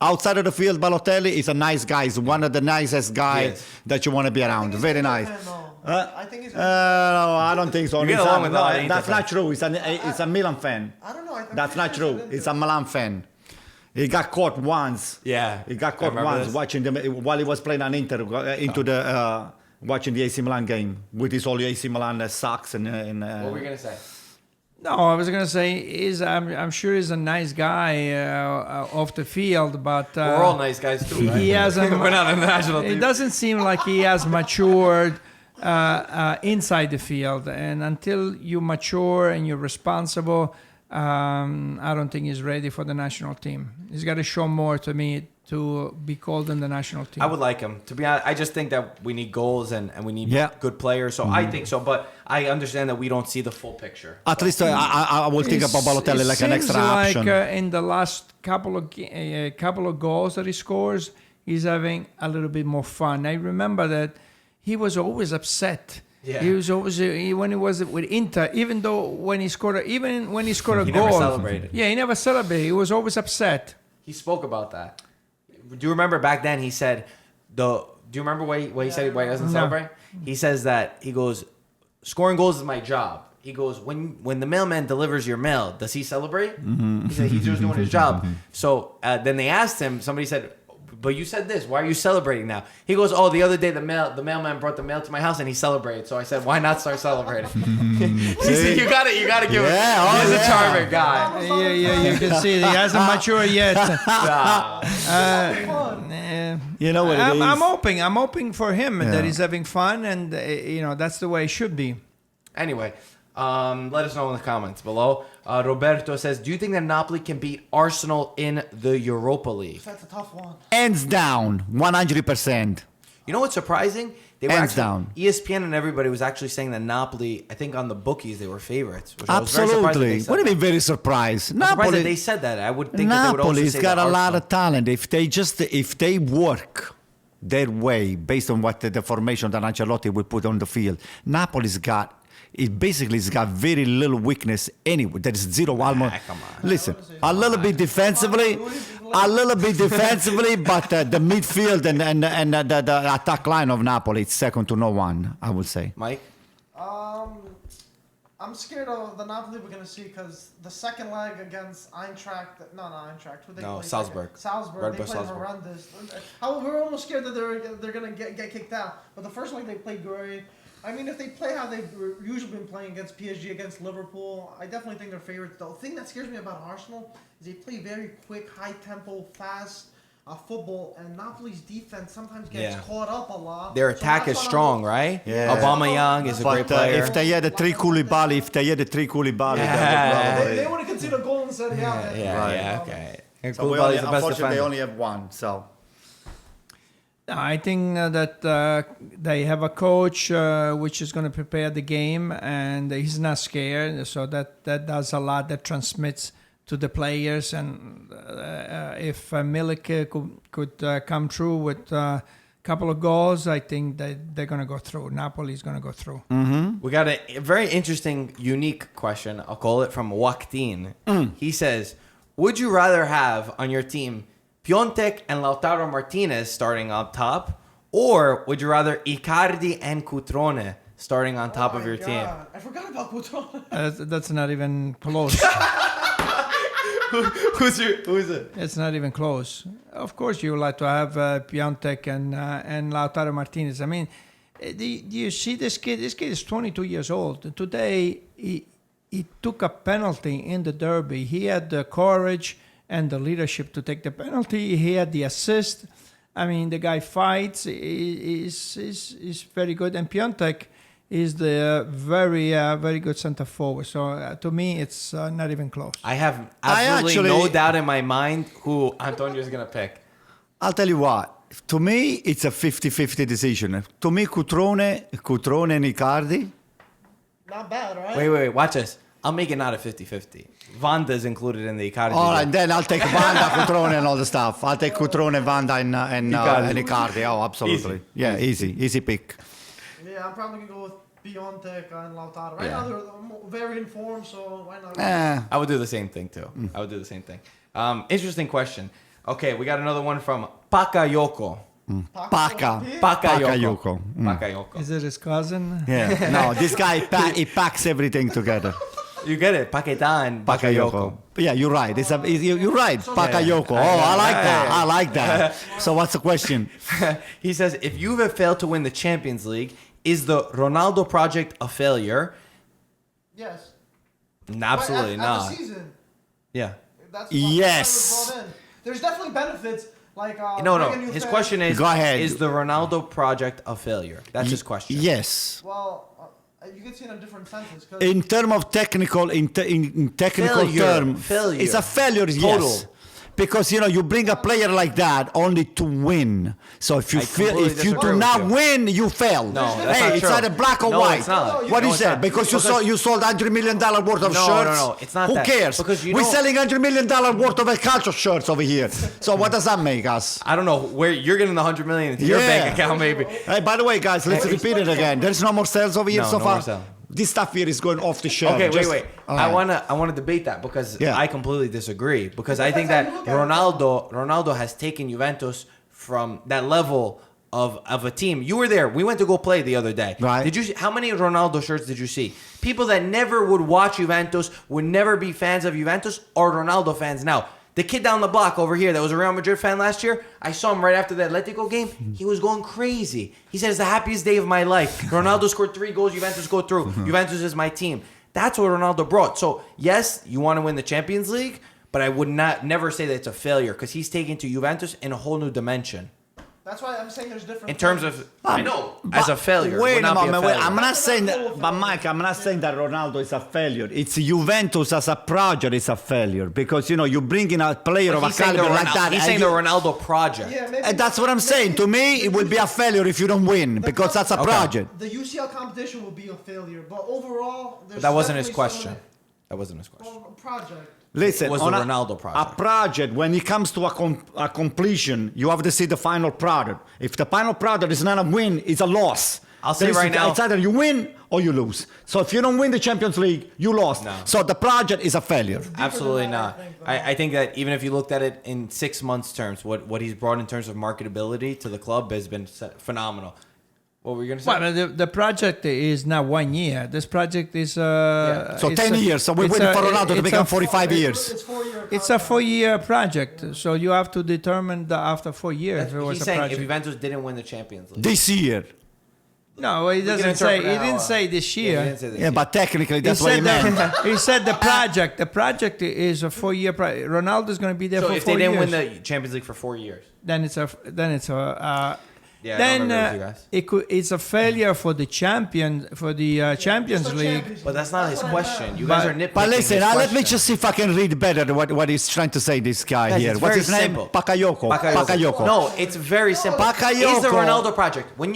Outside of the field, Balotelli is a nice guy. He's one of the nicest guys Yes. that you want to be around. Very nice. I think he's. No, I don't think so. You get along with a lot of Inter That's not fans. true. It's a Milan fan. I don't know. That's not true. It's a Milan fan. He got caught once. Yeah. He got I caught remember once this. watching them while he was playing on Inter watching the AC Milan game with his all AC Milan socks and. What were you going to say? No, I was gonna say I'm sure he's a nice guy off the field, but We're all nice guys too, right? he hasn't. We're not in the national It team. doesn't seem like he has matured inside the field, and until you mature and you're responsible, I don't think he's ready for the national team. He's got to show more to me to be called in the national team. I would like him. To be honest, I just think that we need goals and we need Yeah. good players. So I think so. But I understand that we don't see the full picture. At least I will think about Balotelli like an extra option. Like in the last couple of goals that he scores, he's having a little bit more fun. I remember that he was always upset. Yeah. He was always when he was with Inter. Even when he scored a He goal, never celebrated. Yeah, he never celebrated. He was always upset. He spoke about that. Do you remember back then he said do you remember what he said why he doesn't No. celebrate? He says that he goes, scoring goals is my job. He goes, when the mailman delivers your mail, does he celebrate? He said he's just doing his job. So then they asked him, somebody said, but you said this, why are you celebrating now? He goes, oh, the other day the mailman brought the mail to my house and he celebrated. So I said, why not start celebrating? He said, you gotta give him. He's a charming guy. Yeah, you can see he hasn't matured yet. You know what it is? I'm hoping for him that he's having fun, and that's the way it should be. Anyway, let us know in the comments below. Roberto says, do you think that Napoli can beat Arsenal in the Europa League? That's a tough one. Hands down, 100%. You know what's surprising? They were Hands actually, down. ESPN and everybody was actually saying that Napoli, I think on the bookies, they were favorites. Which I was very surprised that Absolutely. they said What do you that. mean very surprised? I'm surprised that they said that. I would think that they would also Napoli's say got that a lot Arsenal. of talent. If they work their way based on what the formation that Ancelotti will put on the field, Napoli's got very little weakness anyway. There is zero almost. come on. Listen, a little bit defensively, but the midfield and the attack line of Napoli, it's second to no one, I would say. Mike? I'm scared of the Napoli we're gonna see because the second leg against Eintracht, not Eintracht, who they No, played? Salzburg. Salzburg, Red they Bull played Salzburg. horrendous. We're almost scared that they're gonna get kicked out. But the first leg they played great. I mean, if they play how they've usually been playing against PSG, against Liverpool, I definitely think they're favorites. The thing that scares me about Arsenal is they play very quick, high tempo, fast football, and Napoli's defense sometimes gets caught up a lot. Their So attack that's is what I'm strong, hoping. right? Yeah. Aubameyang is a great But player. if they had the three Koulibaly, they would probably... They would have conceded a goal in Serie A. yeah, okay. And So we Koulibaly only, is the best unfortunately, they defender. only have one, so... I think that they have a coach which is going to prepare the game, and he's not scared. So that does a lot. That transmits to the players. And if Milik could come through with a couple of goals, I think that they're going to go through. Napoli is going to go through. We got a very interesting, unique question. I'll call it from Joaquin. He says, would you rather have on your team Piontek and Lautaro Martinez starting up top, or would you rather Icardi and Cutrone starting on top of your team? I forgot about Coutinho. That's not even close. Who's it? It's not even close. Of course, you would like to have Piontek and Lautaro Martinez. I mean, do you see this kid? This kid is 22 years old. Today, he took a penalty in the derby. He had the courage and the leadership to take the penalty. He had the assist. I mean, the guy fights. Is very good. And Piontek is the very good center forward. So to me, it's not even close. I have absolutely no doubt in my mind who Antonio is going to pick. I'll tell you what. To me, it's a 50-50 decision. To me, Cutrone and Icardi. Not bad, right? Wait, watch this. I'll make it not a 50-50. Vanda is included in the Icardi. All right, then I'll take Vanda, Cutrone, and all the stuff. I'll take Cutrone, Vanda, and Icardi. Oh, absolutely. Easy pick. Yeah, I'm probably gonna go with Piontek and Lautaro. Right now they're very informed, so why not? I would do the same thing too. I would do the same thing. Interesting question. Okay, we got another one from Pakayoko. Pakayoko. Is it his cousin? Yeah. No, this guy he packs everything together. You get it, Paquetá and Bakayoko. Yeah, you're right. You're right. Bakayoko. I like that. I like that. So what's the question? He says, if Juve failed to win the Champions League, is the Ronaldo project a failure? Yes. Absolutely At not. the season. Yeah. That's Yes. brought in. There's definitely benefits. Like No. bringing new His fans. question is, Go ahead. is the Ronaldo project a failure? That's his question. Yes. Well, You can see it in different senses. 'Cause In terms of technical, in technical terms, Failure. it's a failure. Total. Yes. Because you bring a player like that only to win. So if you completely if you disagree do with not you. win, you fail. No, that's hey, not it's true. either black or No, white. it's not. What No, is it's that? not. Because you sold $100 million worth of No, shirts. no, it's not Who that. cares? Because we're selling $100 million worth of culture shirts over here. So what does that make us? I don't know where you're getting the $100 million into your Yeah. bank account, maybe. Hey, by the way, guys, let's repeat it again. There's no more sales over here No, so no far. more sale. This stuff here is going off the shelf. Okay, Just- wait. all I right. wanna debate that because Yeah. I completely disagree. Because I think That's that how you look at it. Ronaldo has taken Juventus from that level of a team. You were there. We went to go play the other day. Right. Did you see, how many Ronaldo shirts did you see? People that never would watch Juventus, would never be fans of Juventus, are Ronaldo fans now. The kid down the block over here that was a Real Madrid fan last year, I saw him right after the Atletico game. He was going crazy. He said, it's the happiest day of my life. Ronaldo scored 3 goals. Juventus go through. Juventus is my team. That's what Ronaldo brought. So, yes, you want to win the Champions League, but I would never say that it's a failure because he's taken to Juventus in a whole new dimension. that's why I'm saying there's different. In terms of, I know, as a failure. it Wait would a not be moment. Wait. failure. I'm not saying That's that, not but a Mike, I'm not saying that Ronaldo is a failure. It's Juventus as a project is a failure because you bring in a player of a He's saying the caliber like that. He's and saying the you- Ronaldo project. Yeah, maybe, and that's what I'm saying. To me, it will be a failure if you don't win because that's a project. The UCL competition will be a failure, but overall, there's But that wasn't his definitely question. some That wasn't his question. of it. Project. Listen, It was on the a- Ronaldo project. A project, when it comes to a completion, you have to see the final product. If the final product is not a win, it's a loss. I'll say right now- It's either you win or you lose. So if you don't win the Champions League, you lost. No. So the project is a failure. Absolutely than that, not. I think, though. I think that even if you looked at it in 6 months terms, what he's brought in terms of marketability to the club has been phenomenal. What were you going to say? Well, the project is not 1 year. This project is So 10 years. So we're waiting for Ronaldo to become 45 years. It's 4 years. It's a 4-year project, so you have to determine that after 4 years if it was He's a saying project. if Juventus didn't win the Champions League. This year. No, he can doesn't say. He interpret how, didn't say this Yeah, year. he didn't say this Yeah, yet. but technically He that's what he said meant. that. He said the project. The project is a 4-year. Ronaldo's going to be there So for if 4 they years. didn't win the Champions League for 4 years. then it's a. Yeah, I then don't agree with you guys. it's a failure for the Champions It's League. Champions But that's not his what I meant. question. You guys are nitpicking But listen, his let me question. just see if I can read better what he's trying to say, this guy Guys, here. it's What's very his name? simple. Bakayoko. No, it's very simple. Bakayoko. It's the Ronaldo project. When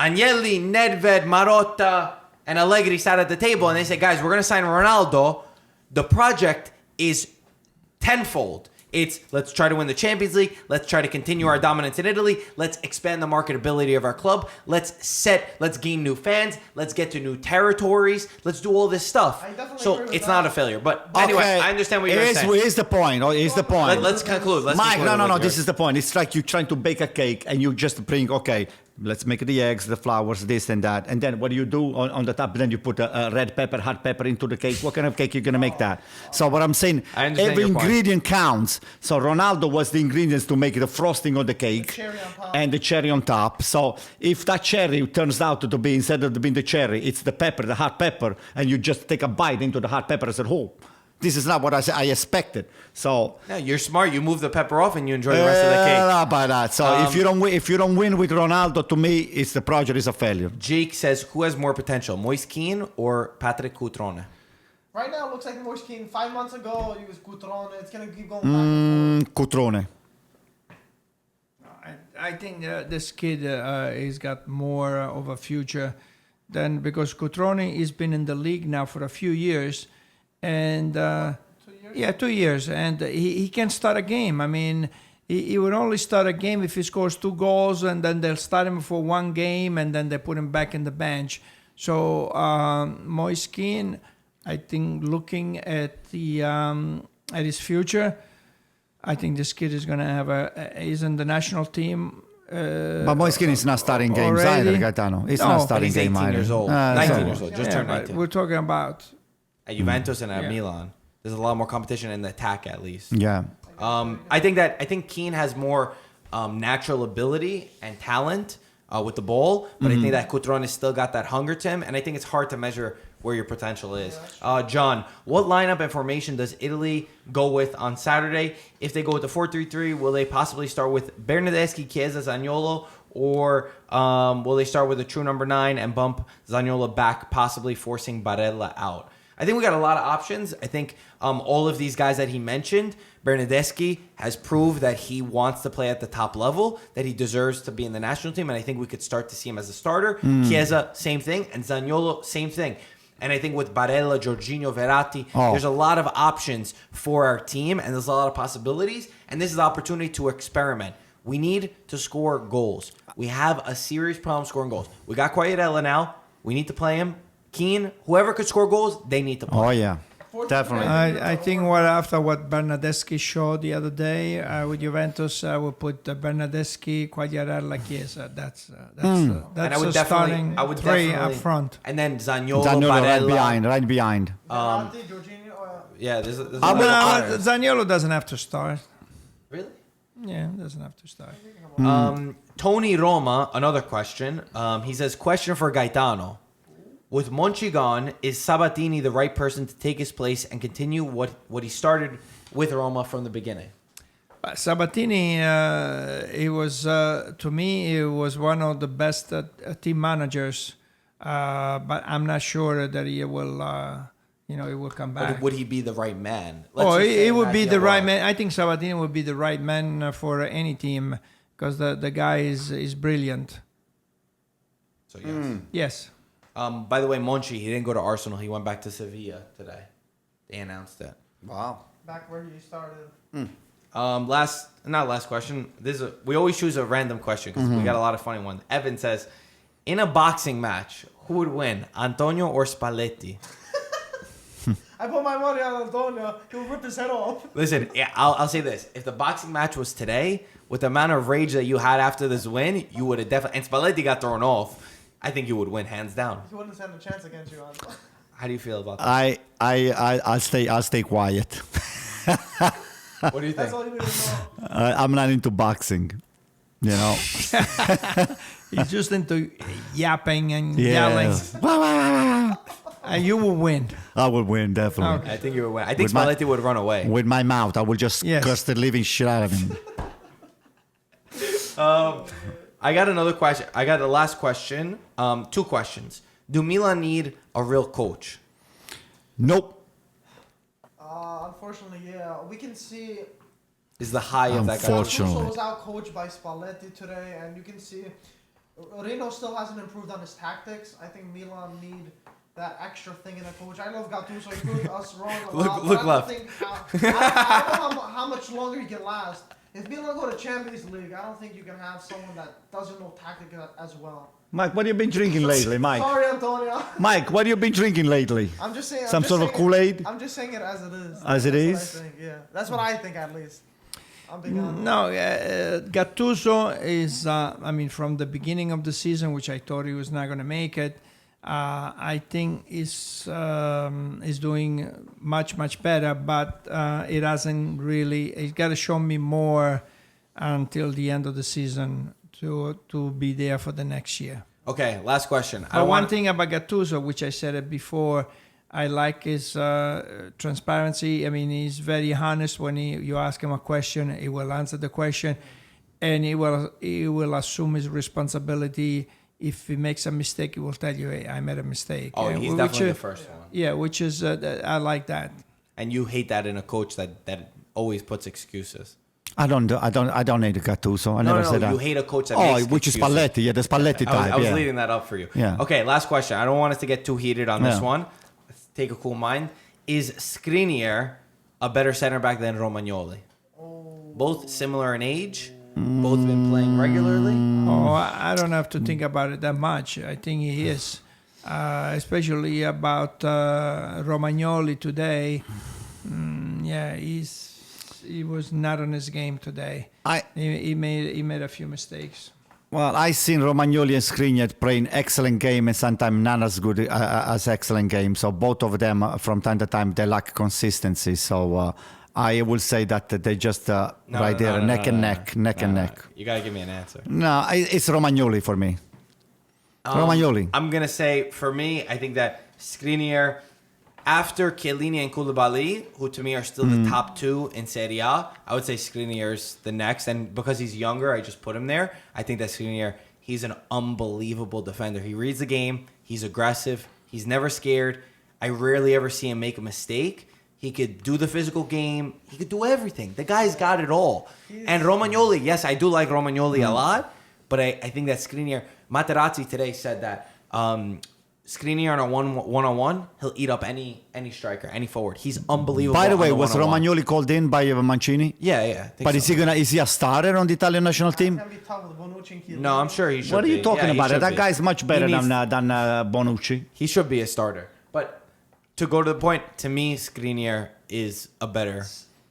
Agnelli, Nedved, Marotta, and Allegri sat at the table and they said, guys, we're going to sign Ronaldo, the project is tenfold. It's let's try to win the Champions League. Let's try to continue our dominance in Italy. Let's expand the marketability of our club. Let's gain new fans. Let's get to new territories. Let's do all this stuff. I definitely So agree with it's that. not a failure. But anyway, I understand what you're saying. Here's the point. Here's the point. Let's conclude. Mike, no. This is the point. It's like you're trying to bake a cake and you just bring, okay, let's make the eggs, the flours, this and that. And then what do you do on the top? Then you put a red pepper, hot pepper into the cake. What kind of cake you're going to make that? So what I'm saying, I understand every your point. ingredient counts. So Ronaldo was the ingredients to make the frosting on the cake cherry on top. and the cherry on top. So if that cherry turns out to be, instead of being the cherry, it's the pepper, the hot pepper, and you just take a bite into the hot pepper and say, oh, this is not what I expected. So Yeah, you're smart. You move the pepper off and you enjoy the rest of the cake. not about that. So if you don't win with Ronaldo, to me, it's the project is a failure. Jake says, who has more potential, Moise Kean or Patrick Cutrone? Right now, it looks like Moise Kean. 5 months ago, he was Cutrone. It's gonna keep going back and forth. Cutrone. I think this kid he's got more of a future than because Cotrone has been in the league now for a few years, and 2 years? yeah, 2 years, and he can start a game. I mean, he would only start a game if he scores 2 goals, and then they'll start him for 1 game, and then they put him back in the bench. So Moise Kean, I think, looking at the at his future, I think this kid is going to have he's in the national team. But Moise Kean is not starting games already? either, Gaetano. He's No, not but starting He's game 18 either. years old. So- 19 years old. Just turned but 19. we're talking about At Juventus and at Yeah. Milan. There's a lot more competition in the attack, at least. Yeah. I think Keane has more natural ability and talent with the ball, but I think that Cutrone has still got that hunger to him, and I think it's hard to measure where your potential is. John, what lineup and formation does Italy go with on Saturday? If they go with the 4-3-3, will they possibly start with Bernardeschi, Chiesa, Zaniolo, Or will they start with a true number 9 and bump Zaniolo back, possibly forcing Barella out? I think we got a lot of options. I think all of these guys that he mentioned, Bernardeschi has proved that he wants to play at the top level, that he deserves to be in the national team, and I think we could start to see him as a starter. Chiesa, same thing, and Zaniolo, same thing. And I think with Barella, Jorginho, Verratti, there's a lot of options for our team, and there's a lot of possibilities, and this is the opportunity to experiment. We need to score goals. We have a serious problem scoring goals. We got Quagliarella now. We need to play him. Keane, whoever could score goals, they need to play. Oh, yeah. Definitely. I think after what Bernardeschi showed the other day with Juventus, I would put Bernardeschi, Quagliarella, Chiesa. That's And I would the definitely, starting three up front. And then Zaniolo, right Barella. behind. Verratti, Jorginho, Yeah, there's Zaniolo doesn't have to start. Really? Yeah, doesn't have to start. Tony Roma, another question. He says, question for Gaetano. With Monchi gone, is Sabatini the right person to take his place and continue what he started with Roma from the beginning? Sabatini, he was to me, he was one of the best team managers, but I'm not sure that he will, he will come back. But would he be the right man? He would be the right man. I think Sabatini would be the right man for any team because the guy is brilliant. So yes. Yes. By the way, Monchi, he didn't go to Arsenal. He went back to Sevilla today. They announced it. Wow. back where you started. Not last question. We always choose a random question because we got a lot of funny ones. Evan says, in a boxing match, who would win, Antonio or Spalletti? I put my money on Antonio. He'll rip his head off. Listen, yeah, I'll say this: if the boxing match was today, with the amount of rage that you had after this win, you would have definitely. And Spalletti got thrown off. I think you would win hands down. He wouldn't stand a chance against you, Antonio. How do you feel about that? I'll stay quiet. What do you think? That's all you need to know. I'm not into boxing, you know. He's just into yapping and yelling. And you will win. I will win, definitely. Okay. I think you would win. I think With my- Spalletti would run away. With my mouth, I will just curse the living shit out of him. I got another question. I got the last question. 2 questions. Do Milan need a real coach? Nope. Unfortunately, yeah. We can see Is the high of that guy? Unfortunately. Gattuso was out coached by Spalletti today, and you can see Rino still hasn't improved on his tactics. I think Milan need that extra thing in a coach. I love Gattuso. He proved us wrong a lot. Look but left. I don't know how much longer he can last. If Milan go to Champions League, I don't think you can have someone that doesn't know tactics as well. Mike, what have you been drinking lately, Mike? Sorry, Antonio. Mike, what have you been drinking lately? I'm just saying. Some sort of Kool-Aid? I'm just saying it as it is. As it That's is? what I think, yeah, that's what I think at least. I'm being honest. No, Gattuso is, from the beginning of the season, which I thought he was not going to make it, I think is doing much, much better, but it hasn't really, he's got to show me more until the end of the season to be there for the next year. Okay, last question. But one thing about Gattuso, which I said it before, I like his transparency. I mean, he's very honest when you ask him a question, he will answer the question, and he will assume his responsibility. If he makes a mistake, he will tell you, "Hey, I made a mistake." Oh, he's definitely the first one. Yeah, which is I like that. And you hate that in a coach that always puts excuses. I don't need a Gattuso. I No, never said that. you hate a coach that makes which is excuses. Spalletti. Yeah, the Spalletti type. I was yeah. leading that up for you. Yeah. Okay, last question. I don't want us to get too heated on this Yeah. one. Let's take a cool mind. Is SKRINIAR a better center back than Romagnoli? Both similar in age. Both been playing regularly. Oh, I don't have to think about it that much. I think he is, especially about Romagnoli today. He was not on his game today. He made a few mistakes. Well, I seen Romagnoli and Skriniar playing excellent game and sometimes not as good as excellent game. So both of them, from time to time, they lack consistency. So I will say that they just neck and neck. You gotta give me an answer. No, it's Romagnoli for me. Romagnoli. I'm gonna say for me, I think that SKRINIAR after Chiellini and Koulibaly, who to me are still the top two in Serie A, I would say Skriniar's the next. And because he's younger, I just put him there. I think that Skriniar, he's an unbelievable defender. He reads the game. He's aggressive. He's never scared. I rarely ever see him make a mistake. He could do the physical game. He could do everything. The guy's got it all. And Romagnoli, yes, I do like Romagnoli a lot, but I think that Skriniar, Materazzi today said that Skriniar on a one-on-one, he'll eat up any striker, any forward. He's unbelievable. By the way, on was one-on-one. Romagnoli called in by Mancini? Yeah. I think But so. is he a starter on the Italian national It's team? gonna be tough with Bonucci and Chiellini. No, I'm sure he should What are be. you talking Yeah, he about? should That be. guy's much better He than needs- Bonucci. He should be a starter. But to go to the point, to me, Skriniar is a better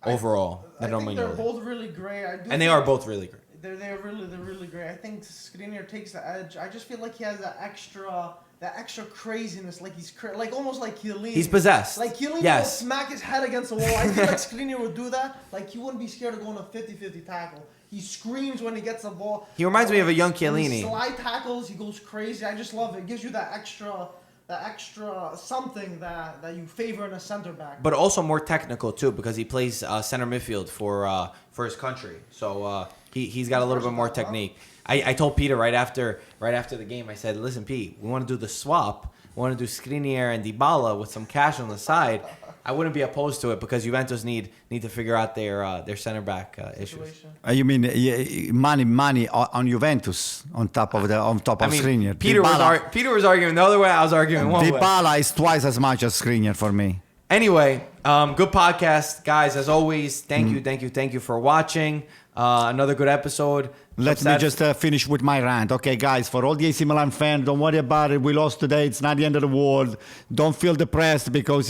overall I than think they're Romagnoli. both really great. And they are both really great. They're really great. I think Skriniar takes the edge. I just feel like he has that extra craziness, like he's like almost like Chiellini. He's possessed. Like Chiellini Yes. will smack his head against the wall. I feel like Skriniar would do that. Like he wouldn't be scared of going a 50-50 tackle. He screams when he gets the ball. He reminds me of a young When he Chiellini. slide tackles, he goes crazy. I just love it. It gives you that extra something that you favor in a center back. But also more technical too, because he plays center midfield for his country. So he's got a little bit more technique. I told Peter right after the game, I said, listen, Pete, we want to do the swap. We want to do Skriniar and Dybala with some cash on the side. I wouldn't be opposed to it because Juventus need to figure out their center back issues. You mean money on Juventus on top of Skriniar? Peter was arguing the other way. I was arguing one way. Dybala is twice as much as Skriniar for me. Anyway, good podcast, guys. As always, thank you for watching. Another good episode. Let me just finish with my rant. Okay, guys, for all the AC Milan fans, don't worry about it. We lost today. It's not the end of the world. Don't feel depressed because,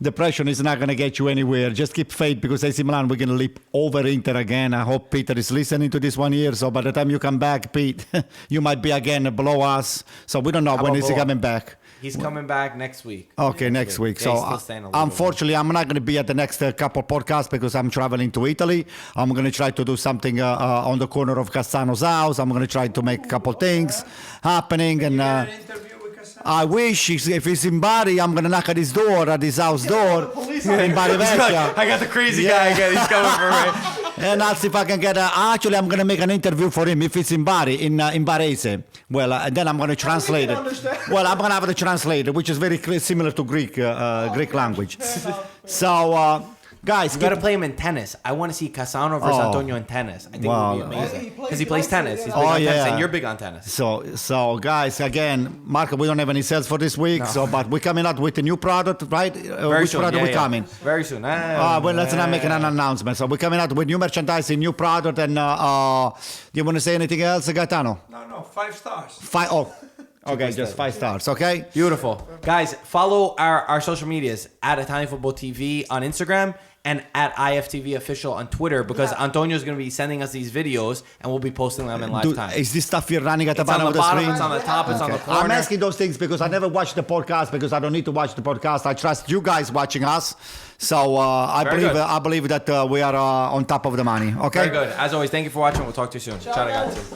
depression is not going to get you anywhere. Just keep faith because AC Milan, we're going to leap over Inter again. I hope Peter is listening to this 1 year. So by the time you come back, Pete, you might be again below us. So we don't know when is he coming back. He's coming back next week. Okay, next week. Yeah, he's So still staying a little unfortunately, I'm not going to be at the next couple podcasts because I'm traveling to Italy. I'm going to try to do something on the corner of Cassano's house. I'm going to try to make a couple things happening. And An interview with Cassano. I wish if he's in Bari, I'm going to knock at his door, at his house door in Bari Vecchia. I got the crazy guy again. He's coming for me. And I'll see if I can get. Actually, I'm going to make an interview for him if it's in Bari, in Barese. Well, and then I'm going to translate it. understand. Well, I'm going to have the translator, which is very similar to Greek language. So, guys, You got to play him in tennis. I want to see Cassano versus Antonio in tennis. I think it Wow. would be amazing. He Because he plays likes it, tennis. yeah. He's big on tennis, yeah. and you're big on tennis. So guys, again, Marco, we don't have any sales for this week. So, but we're coming out with a new product, right? Very Which soon. product we coming? Very soon. Well, let's not make an announcement. So we're coming out with new merchandising, new product, and do you want to say anything else, Gaetano? No, 5 stars. Okay, just 5 stars, okay? Beautiful. Guys, follow our social medias at ItalianFootballTV on Instagram and at IFTV Official on Twitter because Antonio's going to be sending us these videos and we'll be posting them in live time. Is this stuff you're running at the It's on bottom the of the bottom, screen? it's on the top, it's on the corner. I'm asking those things because I never watched the podcast because I don't need to watch the podcast. I trust you guys watching us. So I Very believe that we are on top of the money, okay? Very good. As always, thank you for watching. We'll talk to you soon. Ciao, ragazzi.